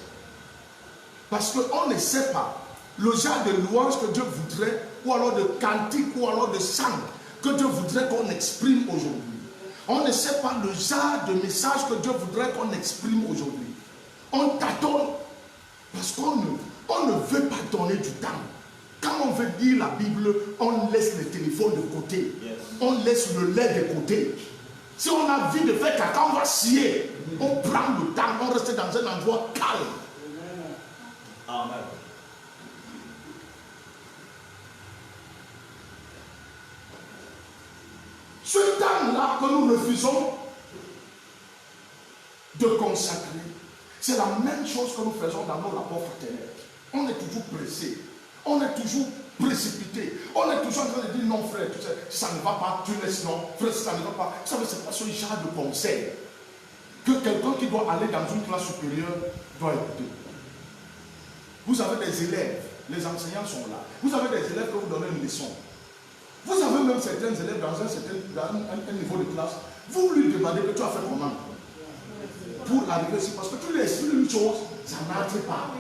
Parce qu'on ne sait pas le genre de louange que Dieu voudrait, ou alors de cantique, ou alors de chant que Dieu voudrait qu'on exprime aujourd'hui. On ne sait pas le genre de message que Dieu voudrait qu'on exprime aujourd'hui. On tâtonne parce qu'on ne veut pas donner du temps. Quand on veut lire la Bible, on laisse le téléphone de côté. On laisse le lait de côté. Si on a envie de faire caca, on va scier. On prend le temps, on reste dans un endroit calme. Amen. Ce temps-là que nous refusons de consacrer, c'est la même chose que nous faisons dans nos rapports fraternels. On est toujours pressé, on est toujours précipité, on est toujours en train de dire non frère, tu sais, ça ne va pas, tu laisses non, frère, ça ne va pas. Vous savez, c'est pas ce genre de conseil. que quelqu'un qui doit aller dans une classe supérieure doit écouter. Vous avez des élèves, les enseignants sont là. Vous avez des élèves que vous donnez une leçon. Vous avez même certains élèves dans un niveau de classe. Vous lui demandez que tu as fait comment pour arriver ici. Parce que tu lui expliques une chose, ça n'arrive pas.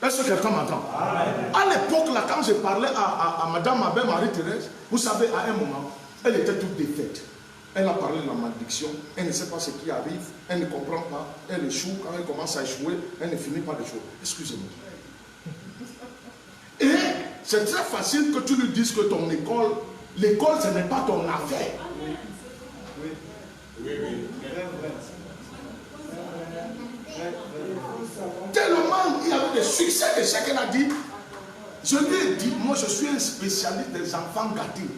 Est-ce que quelqu'un m'entend? À l'époque, là, quand je parlais à Madame Abbé Marie-Thérèse, vous savez, à un moment, elle était toute défaite. Elle a parlé de la malédiction, elle ne sait pas ce qui arrive, elle ne comprend pas, elle échoue, quand elle commence à échouer, elle ne finit pas d'échouer. Excusez-moi. Et c'est très facile que tu lui dises que ton école, l'école ce n'est pas ton affaire. Tellement il y avait des succès de ce qu'elle a dit. Je lui ai dit, moi je suis un spécialiste des enfants gâtés.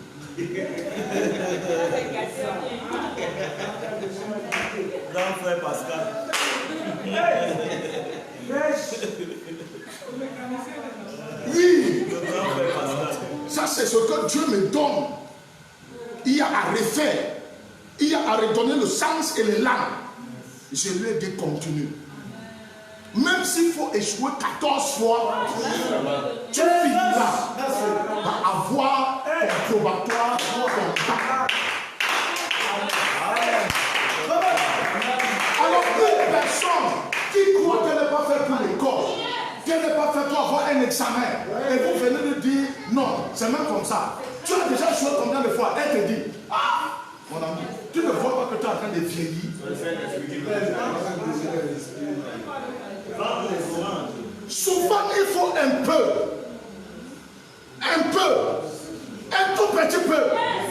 Grand frère Pascal. Oui, ça c'est ce que Dieu me donne. Il y a à refaire, il y a à redonner le sens et les langues. Je lui ai dit continue. Même s'il faut échouer 14 fois, tu finiras par avoir ton probatoire, ton bac. Alors une personne qui croit qu'elle n'est pas faite pour l'école, qu'elle n'est pas faite pour avoir un examen, et vous venez de dire non, c'est même comme ça. Tu as déjà échoué combien de fois? Elle te dit, ah, mon ami, tu ne vois pas que tu es en train de vieillir. Souvent il faut un tout petit peu.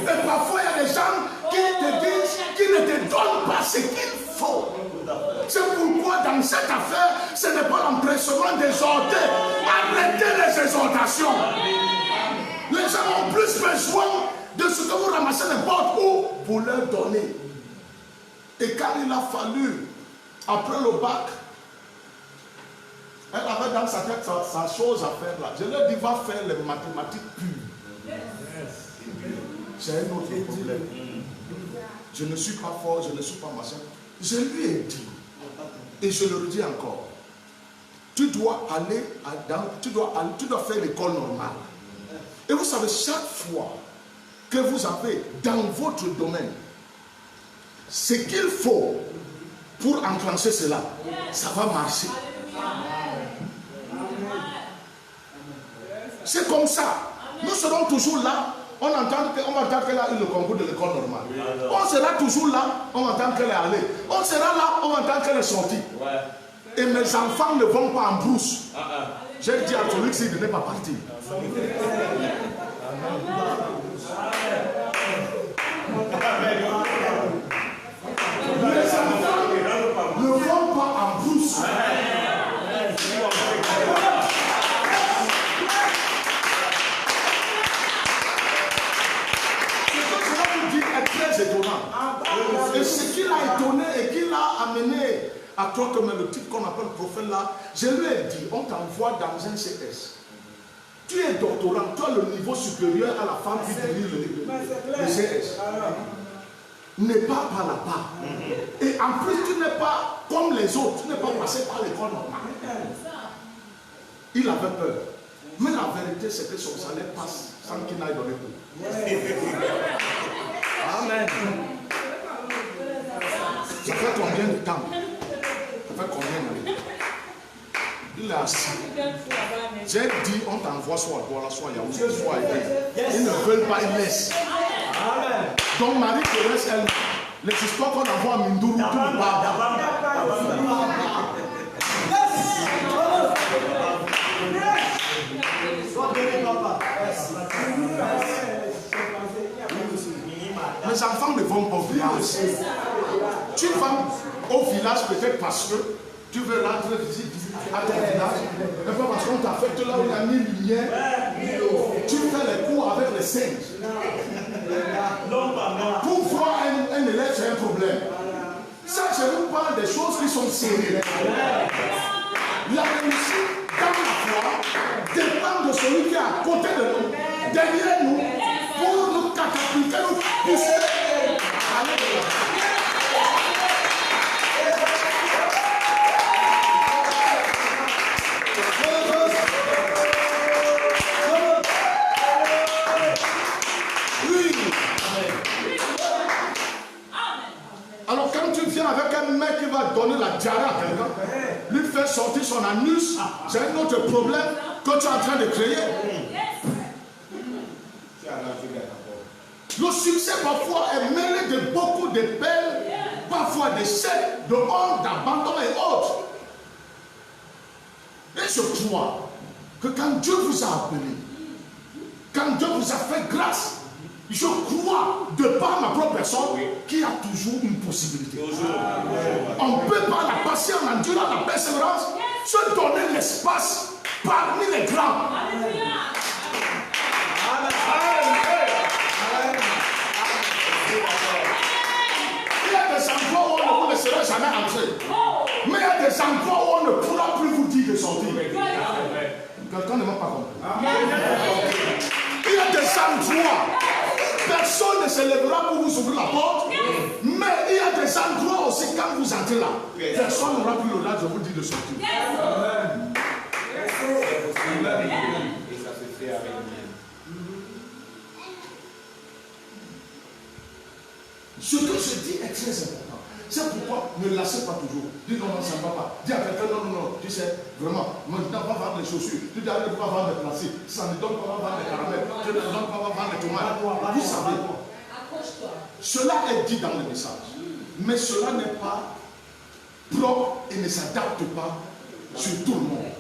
Et parfois il y a des gens qui te disent, qui ne te donnent pas ce qu'il faut. C'est pourquoi dans cette affaire, ce n'est pas l'empressement d'exhorter. Arrêtez les exhortations. Les gens ont plus besoin de ce que vous ramassez n'importe où pour leur donner. Et quand il a fallu, après le bac, elle avait dans sa tête sa chose à faire là. Je lui ai dit, va faire les mathématiques pures. C'est un autre problème. Je ne suis pas fort, je ne suis pas machin. Je lui ai dit, et je le redis encore, tu dois aller tu dois faire l'école normale. Et vous savez, chaque fois que vous avez dans votre domaine ce qu'il faut pour enclencher cela, ça va marcher. C'est comme ça. Nous serons toujours là. On va entendre qu'elle a eu le concours de l'école normale. On sera toujours là. On va entendre qu'elle est allée. On sera là. On va entendre qu'elle est sortie. Et mes enfants ne vont pas en brousse. J'ai dit à Félix de ne pas partir. Les enfants ne vont pas en brousse. Et ce qui l'a étonné et qui l'a amené à croire que le type qu'on appelle prophète là, je lui ai dit, on t'envoie dans un CS. Tu es doctorant, tu as le niveau supérieur à la femme qui dirige le CS. N'est pas par là-bas. Et en plus, tu n'es pas comme les autres, tu n'es pas passé par l'école normale. Il avait peur. Mais la vérité, c'est que son salaire passe sans qu'il n'aille donner cours. Amen. Ça fait combien de temps? Ça fait combien d'années? Il est assis. J'ai dit, on t'envoie soit à Douala, soit à Yaoundé, soit à Yaoundé. Ils ne veulent pas, ils laissent. Donc Marie-Thérèse, elle, les histoires qu'on envoie à Mindourou, tout le pas. Mes enfants ne vont pas au village. Tu vas au village peut-être parce que tu veux rendre visite à ton village. Et pas parce qu'on t'affecte là où il y a 1000 lumières. Tu fais les cours avec les singes. Pour voir un élève, c'est un problème. Ça, je vous parle des choses qui sont sérieuses. La réussite dans la foi dépend de celui qui est à côté de nous, derrière nous, pour nous catapulter, nous pousser. avec un mec qui va donner la diarrhée à quelqu'un, lui faire sortir son anus, c'est un autre problème que tu es en train de créer. Le succès parfois est mêlé de beaucoup de peines, parfois de chèques, de honte, d'abandon et autres. Et je crois que quand Dieu vous a appelé, quand Dieu vous a fait grâce, je crois, de par ma propre personne, qu'il y a toujours une possibilité. On peut par la patience, l'endurance, la persévérance, se donner l'espace parmi les grands. Il y a des endroits où on ne vous laissera jamais entrer. Mais il y a des endroits où on ne pourra plus vous dire de sortir. Quelqu'un ne m'a pas compris. Il y a des endroits, personne ne se lèvera pour vous ouvrir la porte. Mais il y a des endroits aussi, quand vous entrez là, personne n'aura plus l'audace de vous dire de sortir. Et ça se fait avec nous. Ce que je dis est très important. C'est pourquoi ne lâchez pas toujours. Dis non, non, ça ne va pas. Dis à quelqu'un non, non, non. Tu sais, vraiment, maintenant, va vendre les chaussures. Tu dis, allez, va vendre les plastiques. Ça ne donne pas, va vendre les caramels. Tu ne donnes pas, va vendre les tomates. Vous savez, cela est dit dans le message. Mais cela n'est pas propre et ne s'adapte pas sur tout le monde.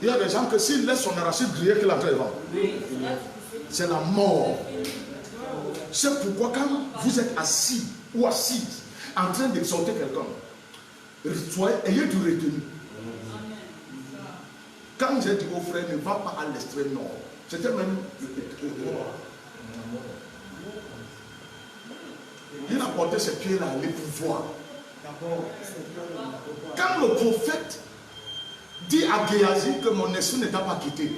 Il y a des gens que s'ils laissent son arachide griller qu'il a très vent, c'est la mort. C'est pourquoi quand vous êtes assis ou assise en train d'exhorter quelqu'un, ayez du retenu. Quand j'ai dit au frère, ne va pas à l'extrême nord, c'était même il a porté ses pieds là, les pouvoirs. Quand le prophète dit à Géasi que mon esprit ne t'a pas quitté,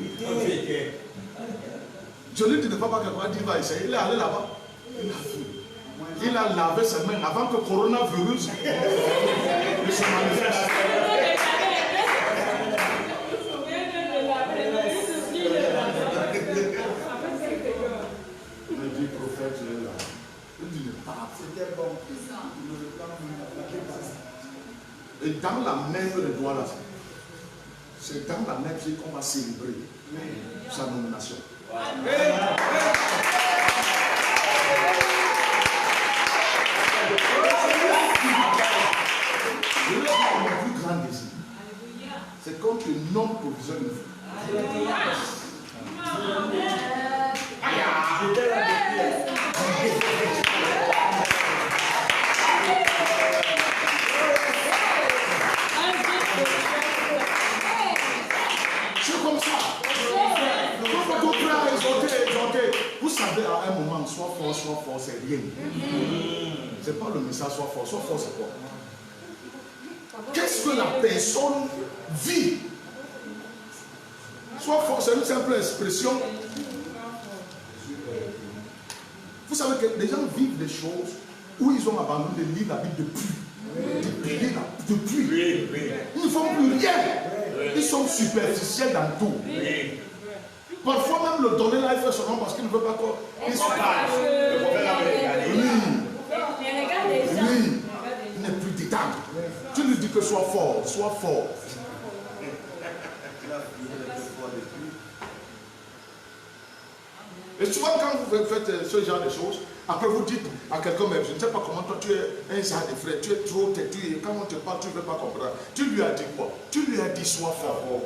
je lui dis ne va pas quelqu'un dit va essayer. Il est allé là-bas. Il a lavé ses mains avant que le coronavirus ne se manifeste. Il dit prophète, il est là. Il dit ne pas. C'était bon. Et dans la même le doigt là, c'est dans la même vie qu'on va célébrer sa nomination. Le plus grand désir, c'est comme que non provisoire une vie. C'est comme ça. Vous savez, à un moment, soit fort, c'est rien. C'est pas le message soit fort, c'est quoi? Qu'est-ce que la personne vit? Soit fort, c'est une simple expression. Vous savez que les gens vivent des choses où ils ont abandonné de lire la Bible de pluie. De pluie. Ils ne font plus rien. Ils sont superficiels dans tout. Parfois même le donner là, il fait son nom parce qu'il ne veut pas qu'il se parle. Oui. Il n'est plus détente. Tu lui dis que sois fort. Et souvent quand vous faites ce genre de choses, après vous dites à quelqu'un, mais je ne sais pas comment toi tu es un genre de frère, tu es trop têtu et quand on te parle, tu ne veux pas comprendre. Tu lui as dit quoi? Tu lui as dit sois fort.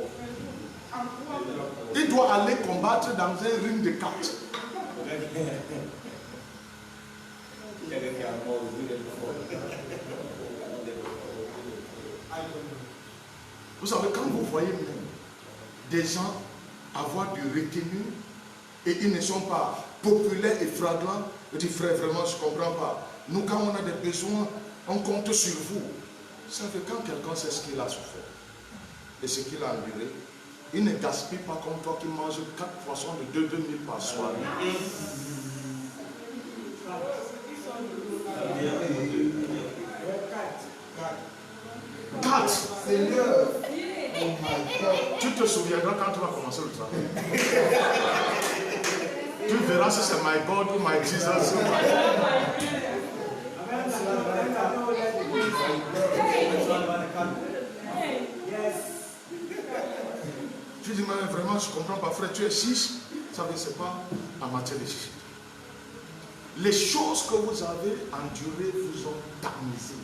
Il doit aller combattre dans un ring de cartes. Vous savez, quand vous voyez même des gens avoir du retenu et ils ne sont pas populaires et fragrants, je dis frère, vraiment je ne comprends pas. Nous, quand on a des besoins, on compte sur vous. Vous savez, quand quelqu'un sait ce qu'il a souffert et ce qu'il a enduré, il ne gaspille pas comme toi qui mange 4 poissons de 2 000 par soir. 4. Seigneur. Tu te souviendras quand tu vas commencer le travail. Tu verras si c'est my God ou my Jesus. Tu dis, mais vraiment, je ne comprends pas, frère, tu es chiche. Ça veut c'est pas en matière de chiche. Les choses que vous avez endurées vous ont tamisé.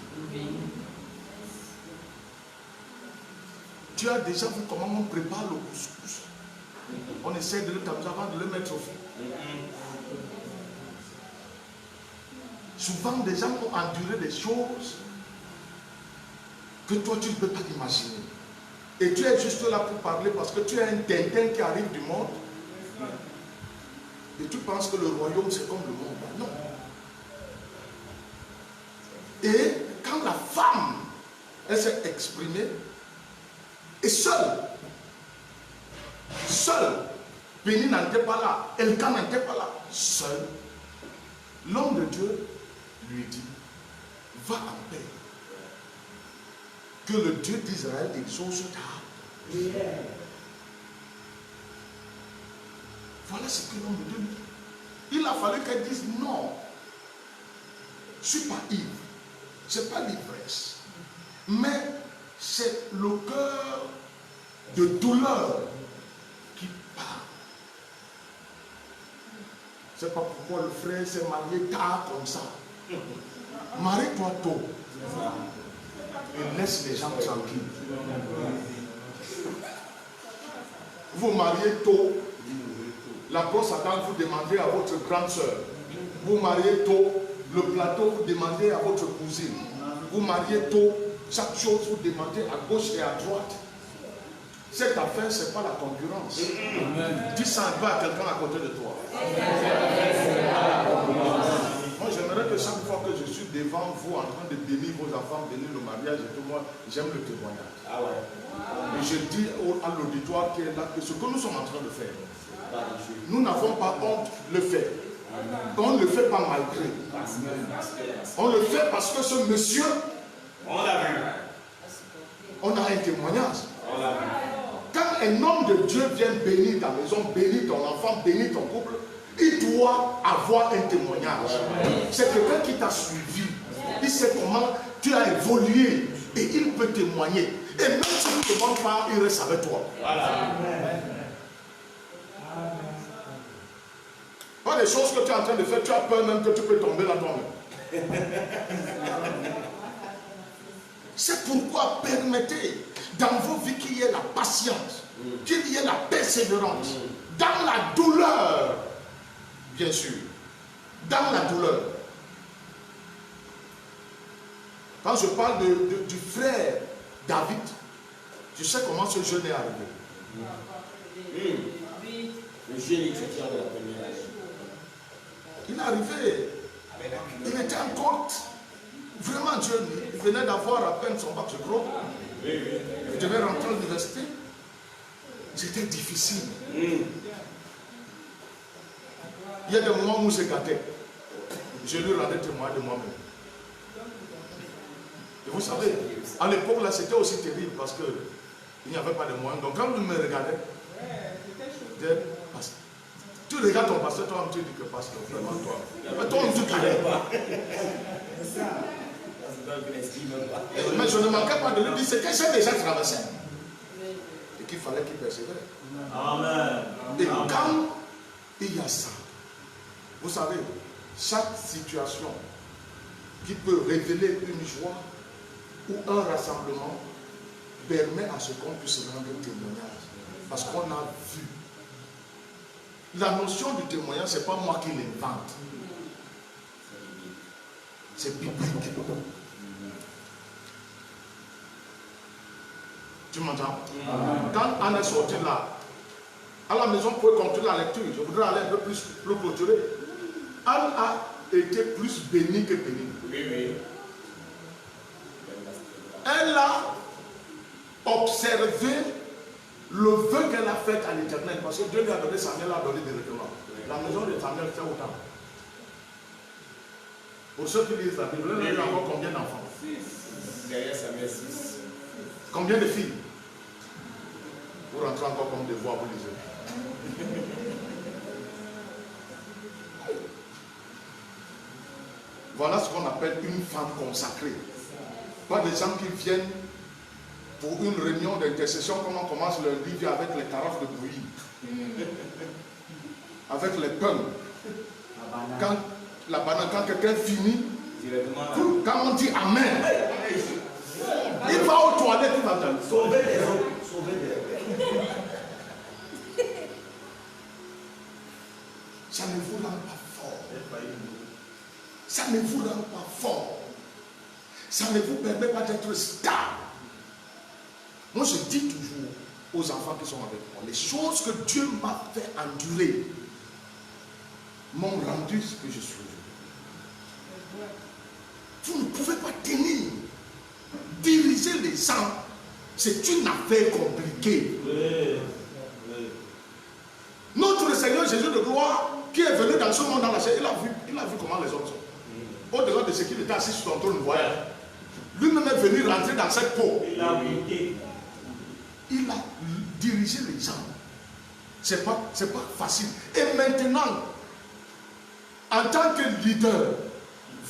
Tu as déjà vu comment on prépare le couscous. On essaie de le tamiser avant de le mettre au feu. Souvent, des gens ont enduré des choses que toi, tu ne peux pas imaginer. Et tu es juste là pour parler parce que tu es un Tintin qui arrive du monde. Et tu penses que le royaume, c'est comme le monde. Non. Et quand la femme, elle s'est exprimée, et seule, Béni n'était pas là, Elkan n'était pas là, seul, l'homme de Dieu lui dit, va en paix. Que le Dieu d'Israël exauce ta âme. Voilà ce que l'homme de Dieu dit. Il a fallu qu'elle dise non. Je ne suis pas ivre. Ce n'est pas l'ivresse. Mais c'est le cœur de douleur qui parle. Je ne sais pas pourquoi le frère s'est marié tard comme ça. Marie-toi tôt. Et laisse les gens tranquilles. Vous mariez tôt. La brosse à dents, vous demandez à votre grande soeur. Vous mariez tôt. Le plateau, vous demandez à votre cousine. Vous mariez tôt. Chaque chose, vous demandez à gauche et à droite. Cette affaire, ce n'est pas la concurrence. Tu sens pas à quelqu'un à côté de toi. Moi, j'aimerais que chaque fois que je suis devant vous en train de bénir vos enfants, bénir le mariage et tout, moi, j'aime le témoignage. Ah ouais. Et je dis à l'auditoire qui est là que ce que nous sommes en train de faire, nous n'avons pas honte de le faire. On ne le fait pas malgré. On le fait parce que ce monsieur, on l'a vu. On a un témoignage. On l'a vu. Quand un homme de Dieu vient bénir ta maison, bénir ton enfant, bénir ton couple, il doit avoir un témoignage. C'est quelqu'un qui t'a suivi. Il sait comment tu as évolué et il peut témoigner. Et même si tu ne te demandes pas, il reste avec toi. Voilà. Pas des choses que tu es en train de faire, tu as peur même que tu peux tomber là toi-même. C'est pourquoi permettez dans vos vies qu'il y ait la patience, qu'il y ait la persévérance, dans la douleur, bien sûr, dans la douleur. Quand je parle du frère David, tu sais comment ce jeune est arrivé. Le jeune étudiant de la première année. Il est arrivé, il était encore vraiment jeune, il venait d'avoir à peine son bac, je crois. Il devait rentrer à l'université. C'était difficile. Il y a des moments où je gâtais. Je lui rendais témoin de moi-même. Et vous savez, à l'époque là, c'était aussi terrible parce qu'il n'y avait pas de moyens. Donc quand il me regardait, tu regardes ton pasteur, toi tu dis que pasteur, vraiment toi. Mais toi, tu ne connais pas. Mais je ne manquais pas de lui dire ce que j'ai déjà traversé. Et qu'il fallait qu'il persévère. Amen. Et quand il y a ça, vous savez, chaque situation qui peut révéler une joie ou un rassemblement permet à ce qu'on puisse rendre un témoignage. Parce qu'on a vu. La notion du témoignage, ce n'est pas moi qui l'invente. C'est biblique. Tu m'entends? Quand Anne est sortie là, à la maison, vous pouvez continuer la lecture. Je voudrais aller un peu plus clôturer. Anne a été plus bénie que bénie. Oui, oui. Elle a observé le vœu qu'elle a fait à l'Éternel. Parce que Dieu lui a donné, Samuel l'a donné directement. La maison de Samuel, c'est autant. Pour ceux qui lisent la Bible, il y a encore combien d'enfants? 6. Derrière Samuel, 6. Combien de filles? Vous rentrez encore comme des voix, vous lisez. Voilà ce qu'on appelle une femme consacrée. Pas des gens qui viennent pour une réunion d'intercession, comme on commence le livre avec les carafes de bouillie, avec les pains. Quand la banane, quand quelqu'un finit, quand on dit Amen, il va aux toilettes, il va dans sauver les autres. Sauver les autres. Ça ne vous rend pas fort. Ça ne vous rend pas fort. Ça ne vous permet pas d'être stable. Moi, je dis toujours aux enfants qui sont avec moi, les choses que Dieu m'a fait endurer m'ont rendu ce que je suis. Vous ne pouvez pas tenir. Diriger les gens, c'est une affaire compliquée. Notre Seigneur Jésus de gloire, qui est venu dans ce monde dans la chair, il a vu comment les hommes sont. Au-delà de ce qu'il était assis sur son trône, voyage. Lui-même est venu rentrer dans cette peau. Il a dirigé les gens. C'est pas facile. Et maintenant, en tant que leader,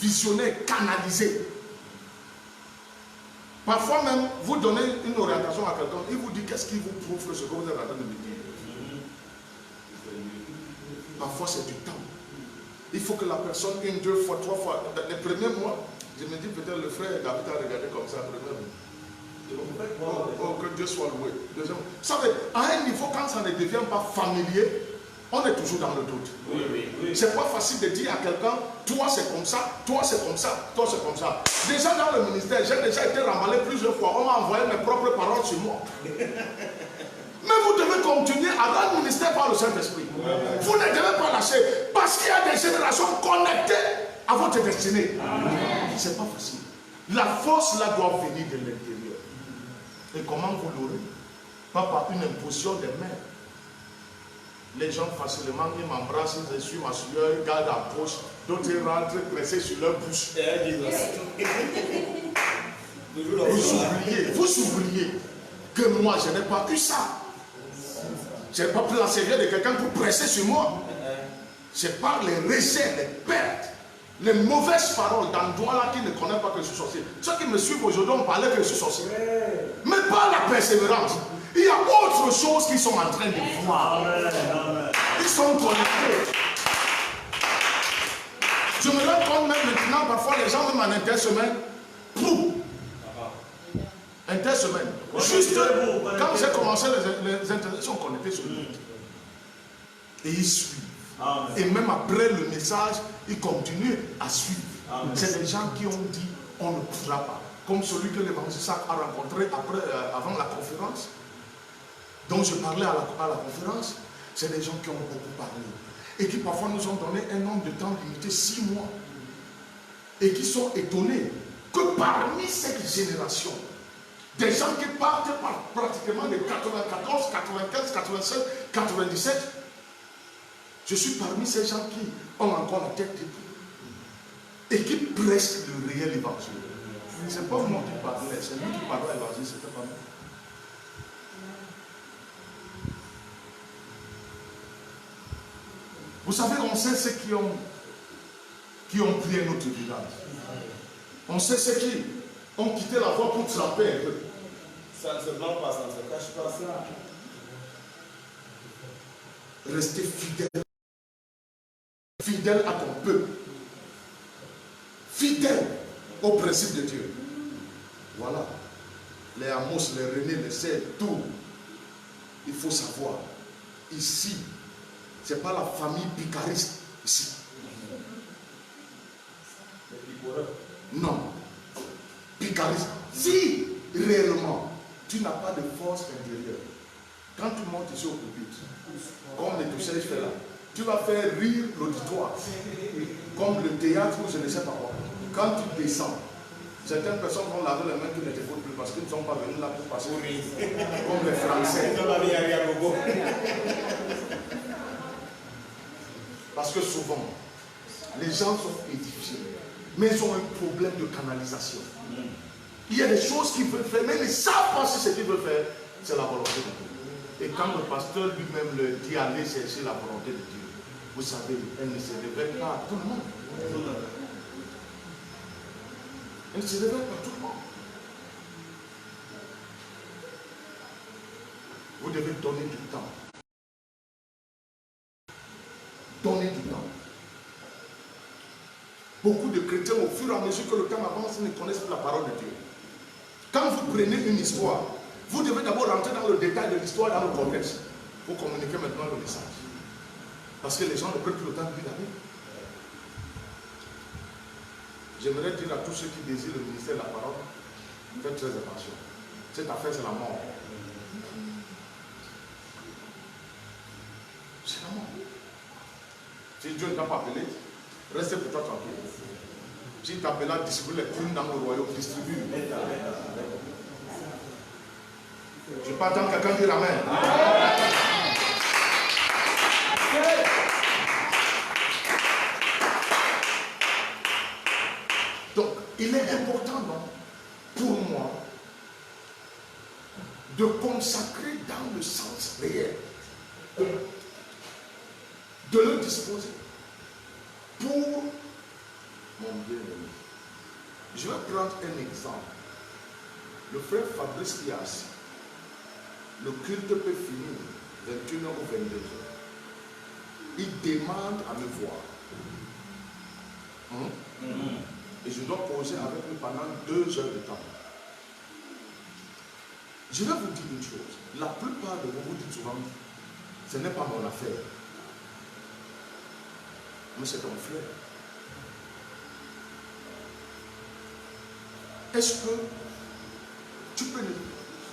visionnaire, canalisé, parfois même, vous donnez une orientation à quelqu'un, il vous dit qu'est-ce qui vous prouve ce que vous êtes en train de me dire. Parfois, c'est du temps. Il faut que la personne, une, deux fois, trois fois, dans les premiers mois, je me dis peut-être le frère David a regardé comme ça, oh, que Dieu soit loué. Deuxième, vous savez, à un niveau, quand ça ne devient pas familier, on est toujours dans le doute. C'est pas facile de dire à quelqu'un, toi c'est comme ça, toi c'est comme ça, toi c'est comme ça. Déjà dans le ministère, j'ai déjà été remballé plusieurs fois, on m'a envoyé mes propres paroles sur moi. Mais vous devez continuer à rendre le ministère par le Saint-Esprit. Vous ne devez pas lâcher, parce qu'il y a des générations connectées à votre destinée. C'est pas facile. La force là doit venir de l'intérieur. Et comment vous l'aurez? Pas par une imposition des mains. Les gens facilement, ils m'embrassent, ils essuient ma sueur, ils gardent la poche, d'autres rentrent pressés sur leur bouche. Vous oubliez que moi je n'ai pas eu ça. Je n'ai pas pris la serviette de quelqu'un pour presser sur moi. C'est par les rejets, les pertes, les mauvaises paroles d'endroits là qui ne connaissent pas que je suis sorcier. Ceux qui me suivent aujourd'hui ont parlé que je suis sorcier. Mais par la persévérance, il y a autre chose qu'ils sont en train de voir. Ils sont connectés. Je me rends compte même maintenant, parfois les gens même en intersemaine, intersemaine. Juste quand j'ai commencé les internet, ils sont connectés sur le net. Et ils suivent. Et même après le message, ils continuent à suivre. C'est des gens qui ont dit, on ne pourra pas. Comme celui que l'évangéliste a rencontré avant la conférence. Donc je parlais à la conférence. C'est des gens qui ont beaucoup parlé. Et qui parfois nous ont donné un nombre de temps limité, 6 mois. Et qui sont étonnés que parmi cette génération, des gens qui partent pratiquement de 94, 95, 96, 97, je suis parmi ces gens qui ont encore la tête debout et qui prêchent le réel évangile. Ce n'est pas moi qui parlais, c'est lui qui parlait à l'évangile, ce n'était pas moi. Vous savez, on sait ceux qui ont pris un autre village. On sait ceux qui ont quitté la voie pour tremper un peu. Ça ne se blanc pas, ça ne se cache pas ça. Restez fidèle. Fidèle à ton peuple. Fidèle au principe de Dieu. Voilà. Les Amos, les René, les Serres, tout. Il faut savoir. Ici, ce n'est pas la famille picariste. Ici. Non. Picariste. Si réellement, tu n'as pas de force intérieure, quand tu montes ici au pupitre, comme les touchés fait là, tu vas faire rire l'auditoire, comme le théâtre ou je ne sais pas quoi. Quand tu descends, certaines personnes vont laver les mains qui ne te font plus parce qu'ils ne sont pas venus là pour passer comme les Français. Parce que souvent, les gens sont édifiés, mais ils ont un problème de canalisation. Il y a des choses qu'ils veulent faire, mais ils ne savent pas si ce qu'ils veulent faire, c'est la volonté de Dieu. Et quand le pasteur lui-même leur dit aller chercher la volonté de Dieu, vous savez, elle ne se révèle pas à tout le monde. Elle ne se révèle pas tout le monde. Vous devez donner du temps. Donner du temps. Beaucoup de chrétiens, au fur et à mesure que le temps avance, ne connaissent pas la parole de Dieu. Quand vous prenez une histoire, vous devez d'abord rentrer dans le détail de l'histoire, dans le contexte, pour communiquer maintenant le message. Parce que les gens ne prennent plus le temps de lire la Bible. J'aimerais dire à tous ceux qui désirent le ministère de la parole, faites très attention. Cette affaire, c'est la mort. C'est la mort. Si Dieu ne t'a pas appelé, restez pour toi tranquille. S'il t'appelle à distribuer les plumes dans le royaume, distribue. Je pas attendre quelqu'un dire Amen. Donc, il est important, donc, pour moi, de consacrer dans le sens réel, de le disposer pour mon bien-aimé. Je vais prendre un exemple. Le frère Fabrice qui est assis. Le culte peut finir 21h ou 22h. Il demande à me voir. Et je dois poser avec lui pendant 2 heures de temps. Je vais vous dire une chose. La plupart de vous dites souvent, ce n'est pas mon affaire. Mais c'est ton frère. Est-ce que tu peux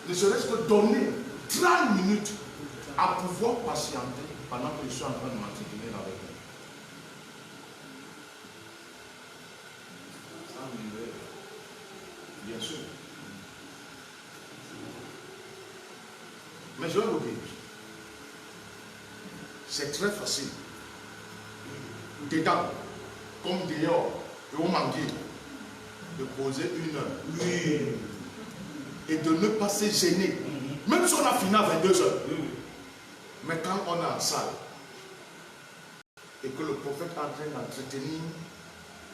ne serait-ce que donner 30 minutes à pouvoir patienter pendant que je suis en train de m'entretenir avec lui? Bien sûr. Mais je vais vous dire, c'est très facile. Dedans, comme dehors, et au manguier, de poser 1 heure. Oui. Et de ne pas se gêner. Même si on a fini à 22 heures. Mais quand on est en salle, et que le prophète est en train d'entretenir,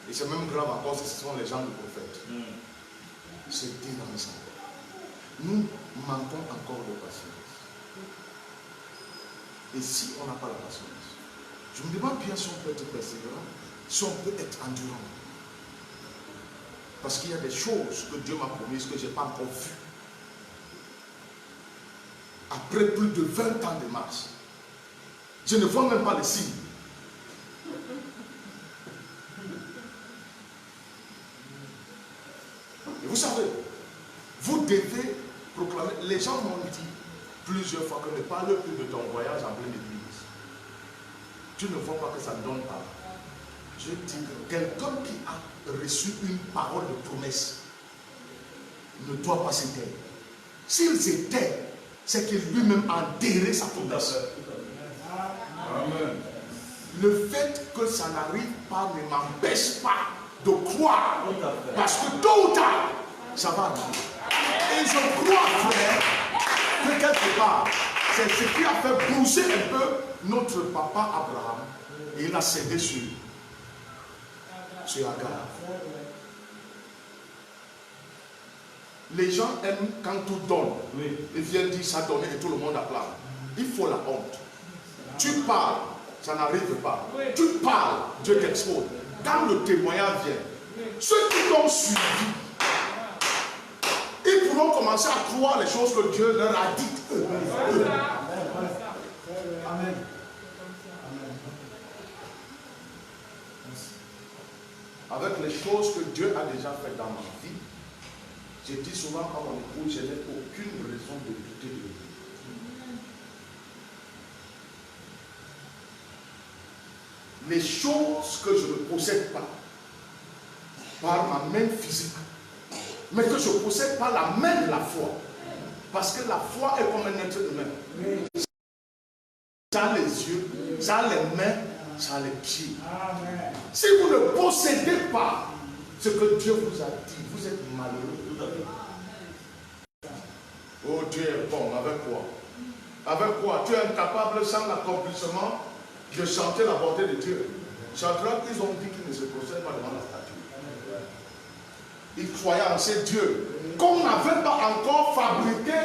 et c'est même grave encore si ce sont les gens du prophète, c'est dérangeant. Nous manquons encore de patience. Et si on n'a pas la patience, je me demande bien si on peut être persévérant, si on peut être endurant. Parce qu'il y a des choses que Dieu m'a promises que je n'ai pas encore vues. Après plus de 20 ans de marche, je ne vois même pas les signes. Et vous savez, vous devez proclamer. Les gens m'ont dit plusieurs fois que ne parle plus de ton voyage en pleine église. Tu ne vois pas que ça ne donne pas. Je dis que quelqu'un qui a reçu une parole de promesse ne doit pas se taire. S'il se tait, c'est qu'il lui-même a enterré sa promesse. Amen. Le fait que ça n'arrive pas ne m'empêche pas de croire. Parce que tôt ou tard, ça va arriver. Et je crois, frère, que quelque part, c'est ce qui a fait bouger un peu notre papa Abraham. Et il a cédé sur Agar. Les gens aiment quand tout donne. Oui. Ils viennent dire ça donne et tout le monde acclame. Il faut la honte. Tu parles, ça n'arrive pas. Oui. Tu parles, Dieu t'expose. Quand le témoignage vient, ceux qui t'ont suivi, ils pourront commencer à croire les choses que Dieu leur a dites. Amen. Avec les choses que Dieu a déjà faites dans ma vie, je dis souvent à mon épouse, je n'ai aucune raison de douter de lui. Les choses que je ne possède pas par ma main physique, mais que je ne possède pas la main de la foi, parce que la foi est comme un être humain. Ça a les yeux, ça a les mains, ça a les pieds. Amen. Si vous ne possédez pas ce que Dieu vous a dit, vous êtes malheureux. Oh, Dieu est bon, avec quoi? Avec quoi? Tu es incapable sans l'accomplissement de chanter la bonté de Dieu. Shadrach, ils ont dit qu'ils ne se procèdent pas devant la statue. Ils croyaient en ces dieux. Comme on n'avait pas encore fabriqué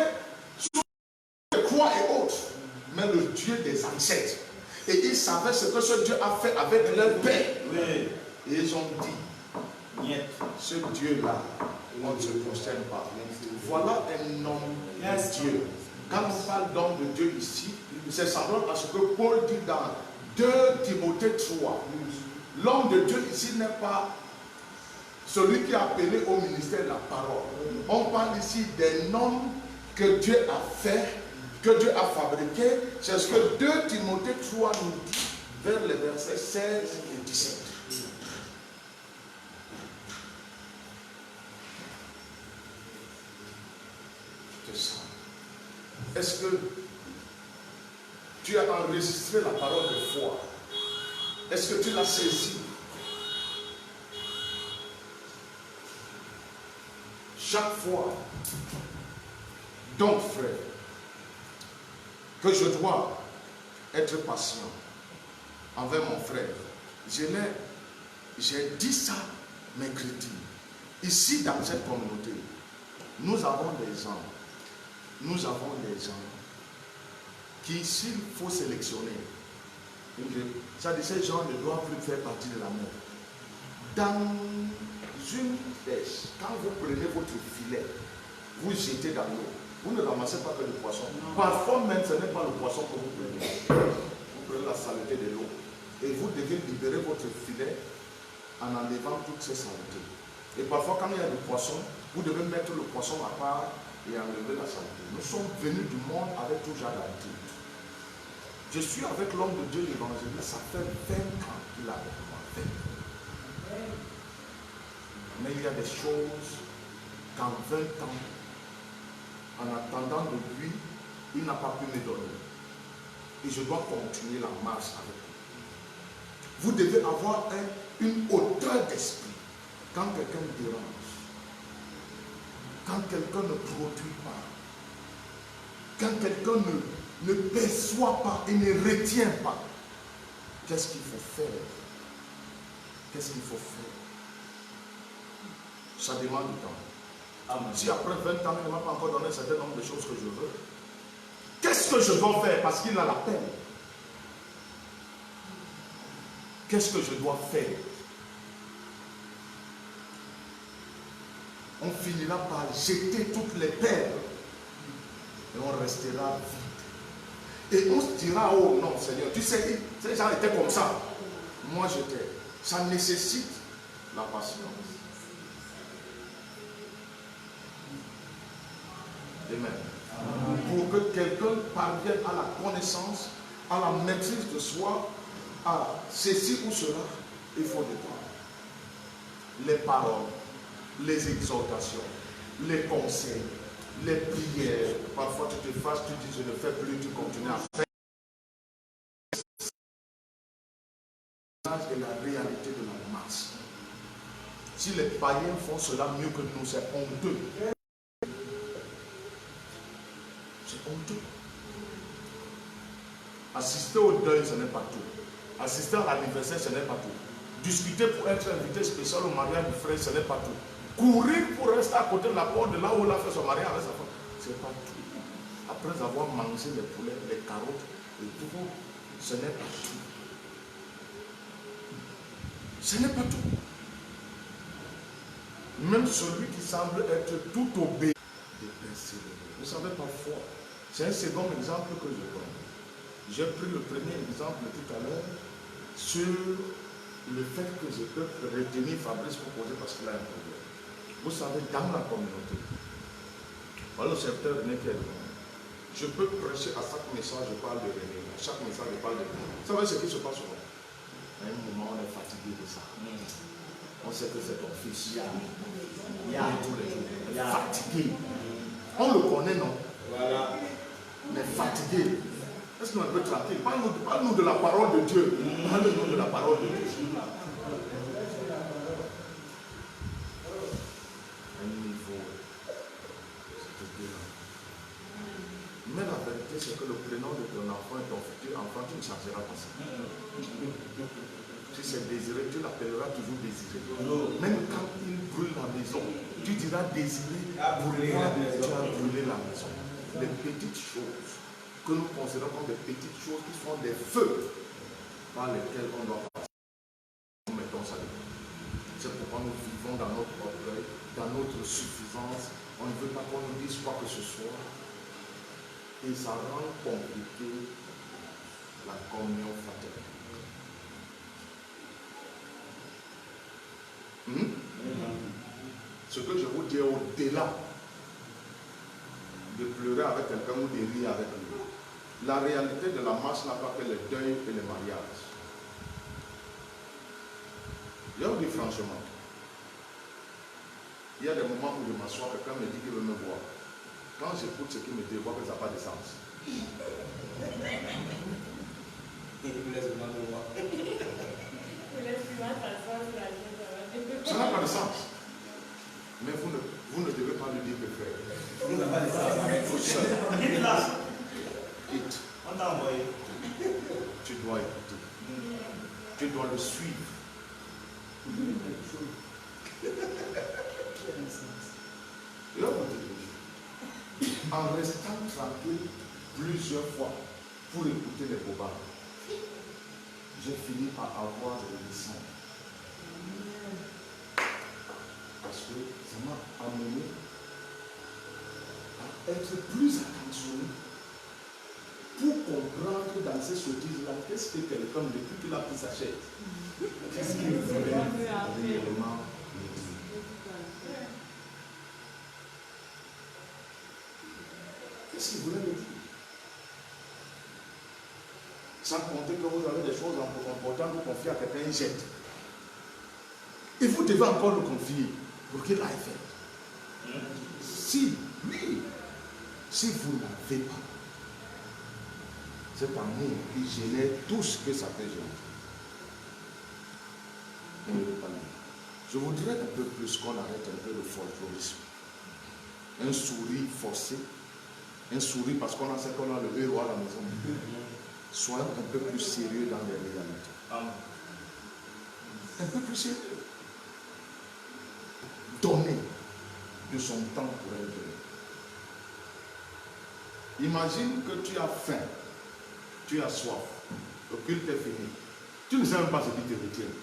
les croix et autres, mais le Dieu des ancêtres. Et ils savaient ce que ce Dieu a fait avec leur père. Oui. Et ils ont dit, ce Dieu-là, on ne se prosterne pas. Voilà un homme de Dieu. Quand on parle d'homme de Dieu ici, c'est semblable à ce que Paul dit dans 2 Timothée 3. L'homme de Dieu ici n'est pas celui qui est appelé au ministère de la parole. On parle ici d'un homme que Dieu a fait, que Dieu a fabriqué. C'est ce que 2 Timothée 3 nous dit vers les versets 16 et 17. C'est ça. Est-ce que tu as enregistré la parole de foi? Est-ce que tu l'as saisie? Chaque fois, donc frère, que je dois être patient envers mon frère, j'ai dit ça mercredi. Ici dans cette communauté, nous avons des gens qui, s'il faut sélectionner, ça dit ces gens ne doivent plus faire partie de la mer. Dans une pêche, quand vous prenez votre filet, vous jetez dans l'eau, vous ne ramassez pas que le poisson. Parfois même, ce n'est pas le poisson que vous prenez. Vous prenez la saleté de l'eau et vous devez libérer votre filet en enlevant toutes ces saletés. Et parfois, quand il y a du poisson, vous devez mettre le poisson à part et enlever la saleté. Nous sommes venus du monde avec tout genre d'attitude. Je suis avec l'homme de Dieu, l'évangéliste, ça fait 20 ans qu'il a avec moi. 20 ans. Mais il y a des choses qu'en 20 ans, en attendant de lui, il n'a pas pu me donner. Et je dois continuer la marche avec lui. Vous devez avoir une hauteur d'esprit. Quand quelqu'un dérange, quand quelqu'un ne produit pas, quand quelqu'un ne perçoit pas et ne retient pas, qu'est-ce qu'il faut faire? Qu'est-ce qu'il faut faire? Ça demande du temps. Amen. Si après 20 ans, il ne m'a pas encore donné un certain nombre de choses que je veux, qu'est-ce que je dois faire? Parce qu'il a la peine. Qu'est-ce que je dois faire? On finira par jeter toutes les perles et on restera vide. Et on se dira, oh non Seigneur, tu sais, ces gens étaient comme ça. Moi j'étais. Ça nécessite la patience. Amen. Pour que quelqu'un parvienne à la connaissance, à la maîtrise de soi, à ceci ou cela, il faut des temps. Les paroles, les exhortations, les conseils, les prières. Parfois tu te fâches, tu dis je ne fais plus, tu continues à faire. Et la réalité de la masse. Si les païens font cela mieux que nous, c'est honteux. C'est honteux. Assister au deuil, ce n'est pas tout. Assister à l'anniversaire, ce n'est pas tout. Discuter pour être invité spécial au mariage du frère, ce n'est pas tout. Courir pour rester à côté de la porte de là où il a fait son mariage avec sa femme, ce n'est pas tout. Après avoir mangé les poulets, les carottes et tout, ce n'est pas tout. Ce n'est pas tout. Même celui qui semble être tout obéi de persévérer. Vous savez parfois, c'est un second exemple que je donne. J'ai pris le premier exemple tout à l'heure sur le fait que je peux retenir Fabrice proposé parce qu'il a un problème. Vous savez, dans la communauté, voilà le secteur René qui est devant. Je peux prêcher à chaque message, je parle de René. À chaque message, je parle de René. Vous savez ce qui se passe souvent? À un moment, on est fatigué de ça. On sait que c'est ton fils. Il y a tous les jours. On est fatigué. On le connaît, non? Voilà. Mais fatigué. Est-ce qu'on peut tranquille? Parle-nous de la parole de Dieu. Parle-nous de la parole de Dieu. Un niveau. C'est bien. Mais la vérité, c'est que le prénom de ton enfant et ton futur enfant, tu ne changeras pas ça. Tu c'est Désiré, tu l'appelleras toujours Désiré. Même quand il brûle la maison, tu diras Désiré, tu as brûlé la maison. Les petites choses que nous considérons comme des petites choses qui sont des feux par lesquels on doit passer. Nous mettons ça dedans. C'est pourquoi nous vivons dans notre orgueil, dans notre suffisance. On ne veut pas qu'on nous dise quoi que ce soit. Et ça rend compliqué la communion fraternelle. Ce que je vous dis au-delà de pleurer avec quelqu'un ou de rire avec lui. La réalité de la marche n'a pas que les deuils et les mariages. Je vous dis franchement, il y a des moments où je m'assois, quelqu'un me dit qu'il veut me voir. Quand j'écoute ce qu'il me dit, je vois que ça n'a pas de sens. Ça n'a pas de sens. Mais vous ne devez pas lui dire que frère. Vous n'avez pas de sens. Vous seul. Quitte. On t'a envoyé. Tu dois écouter. Tu dois le suivre. Et là, en restant tranquille plusieurs fois pour écouter les bobards, j'ai fini par avoir des leçons. Parce que ça m'a amené à être plus attentionné pour comprendre dans ces sottises-là, qu'est-ce que quelqu'un, depuis qu'il a pris sa chaise, qu'est-ce qu'il voulait réellement me dire. Qu'est-ce qu'il voulait me dire? Sans compter que vous avez des choses importantes pour confier à quelqu'un, il jette. Et vous devez encore le confier pour qu'il aille faire. Si, oui, si vous ne l'avez pas, cet amour qui génère tout ce que ça peut générer. Je voudrais un peu plus qu'on arrête un peu le folklorisme. Un sourire forcé, un sourire parce qu'on a le héros à la maison. Soyons un peu plus sérieux dans les réalités. Un peu plus sérieux. Donner de son temps pour être donné. Imagine que tu as faim, tu as soif, le culte est fini. Tu ne sais même pas ce qui te retient.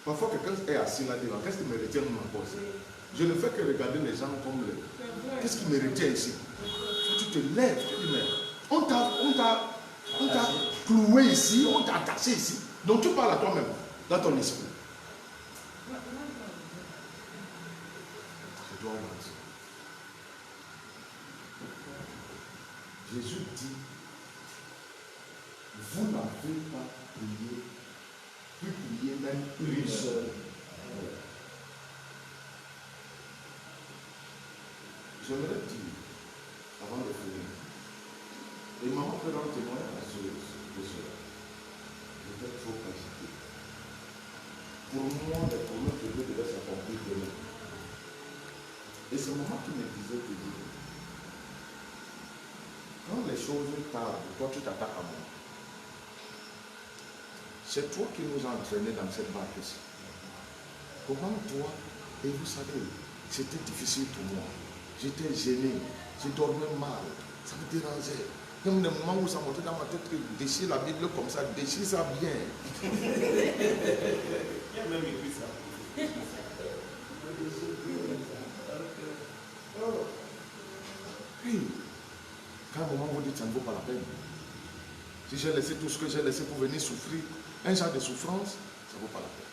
Parfois quelqu'un est assis là-dedans, qu'est-ce qui me retient de ma pause? Je ne fais que regarder les gens comme les... Qu'est-ce qui me retient ici? Tu te lèves, tu dis mais on t'a cloué ici, on t'a attaché ici. Donc tu parles à toi-même, dans ton esprit. Je dois mentir. Jésus dit, vous n'avez pas prié, pu prier même une seule heure. J'aimerais dire, avant de finir, et maman peut rendre témoignage à cela. J'étais trop agité. Pour moi, les problèmes de Dieu devaient s'accomplir demain. Et c'est maman qui me disait que quand les choses tardent, toi tu t'attaques à moi. C'est toi qui nous as entraînés dans cette barque-ci. Comment toi, et vous savez, c'était difficile pour moi. J'étais gêné, je dormais mal, ça me dérangeait. Même le moment où ça montait dans ma tête que déchire la Bible comme ça, déchire ça bien. Il a même écrit ça. Puis, quand un moment vous dites ça ne vaut pas la peine. Si j'ai laissé tout ce que j'ai laissé pour venir souffrir, un genre de souffrance, ça ne vaut pas la peine.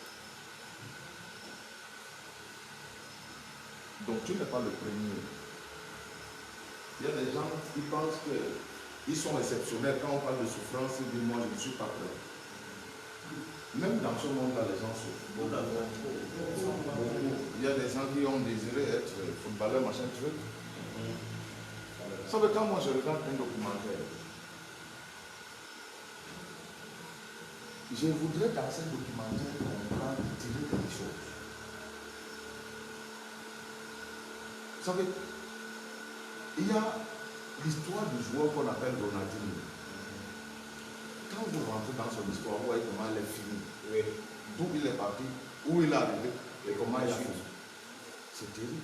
Donc tu n'es pas le premier. Il y a des gens qui pensent qu'ils sont exceptionnels. Quand on parle de souffrance, ils disent moi je ne suis pas prêt. Même dans ce monde-là, les gens souffrent. Il y a des gens qui ont désiré être footballeurs, machin truc. Vous savez, quand moi je regarde un documentaire, je voudrais dans ce documentaire comprendre, tirer quelque chose. Vous savez, il y a l'histoire du joueur qu'on appelle Ronaldinho. Quand vous rentrez dans son histoire, vous voyez comment elle est finie. Oui. D'où il est parti, où il est arrivé et comment il a fait. C'est terrible.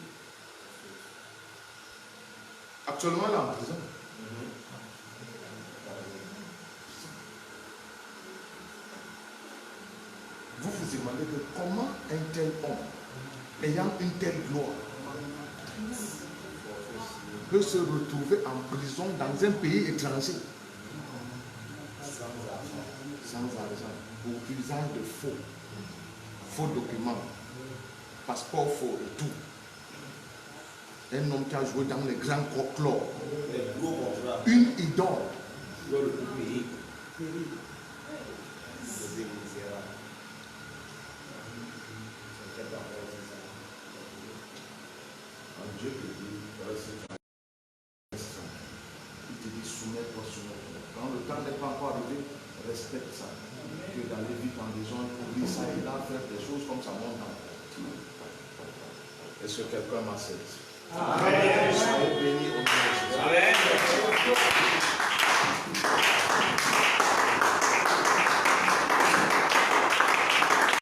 Actuellement, il est en prison. Vous vous demandez que comment un tel homme, ayant une telle gloire, peut se retrouver en prison dans un pays étranger sans argent, pour usage de faux documents, passeport faux et tout. Un homme qui a joué dans les grands folklore, une idole. Dans le pays. Dieu te dit, il te dit soumets-toi. Quand le temps n'est pas encore arrivé, respecte ça. Que d'aller vite en maison, pour dire ça et là, faire des choses comme ça monte. Est-ce que quelqu'un m'accepte? Amen. Soyez bénis au nom de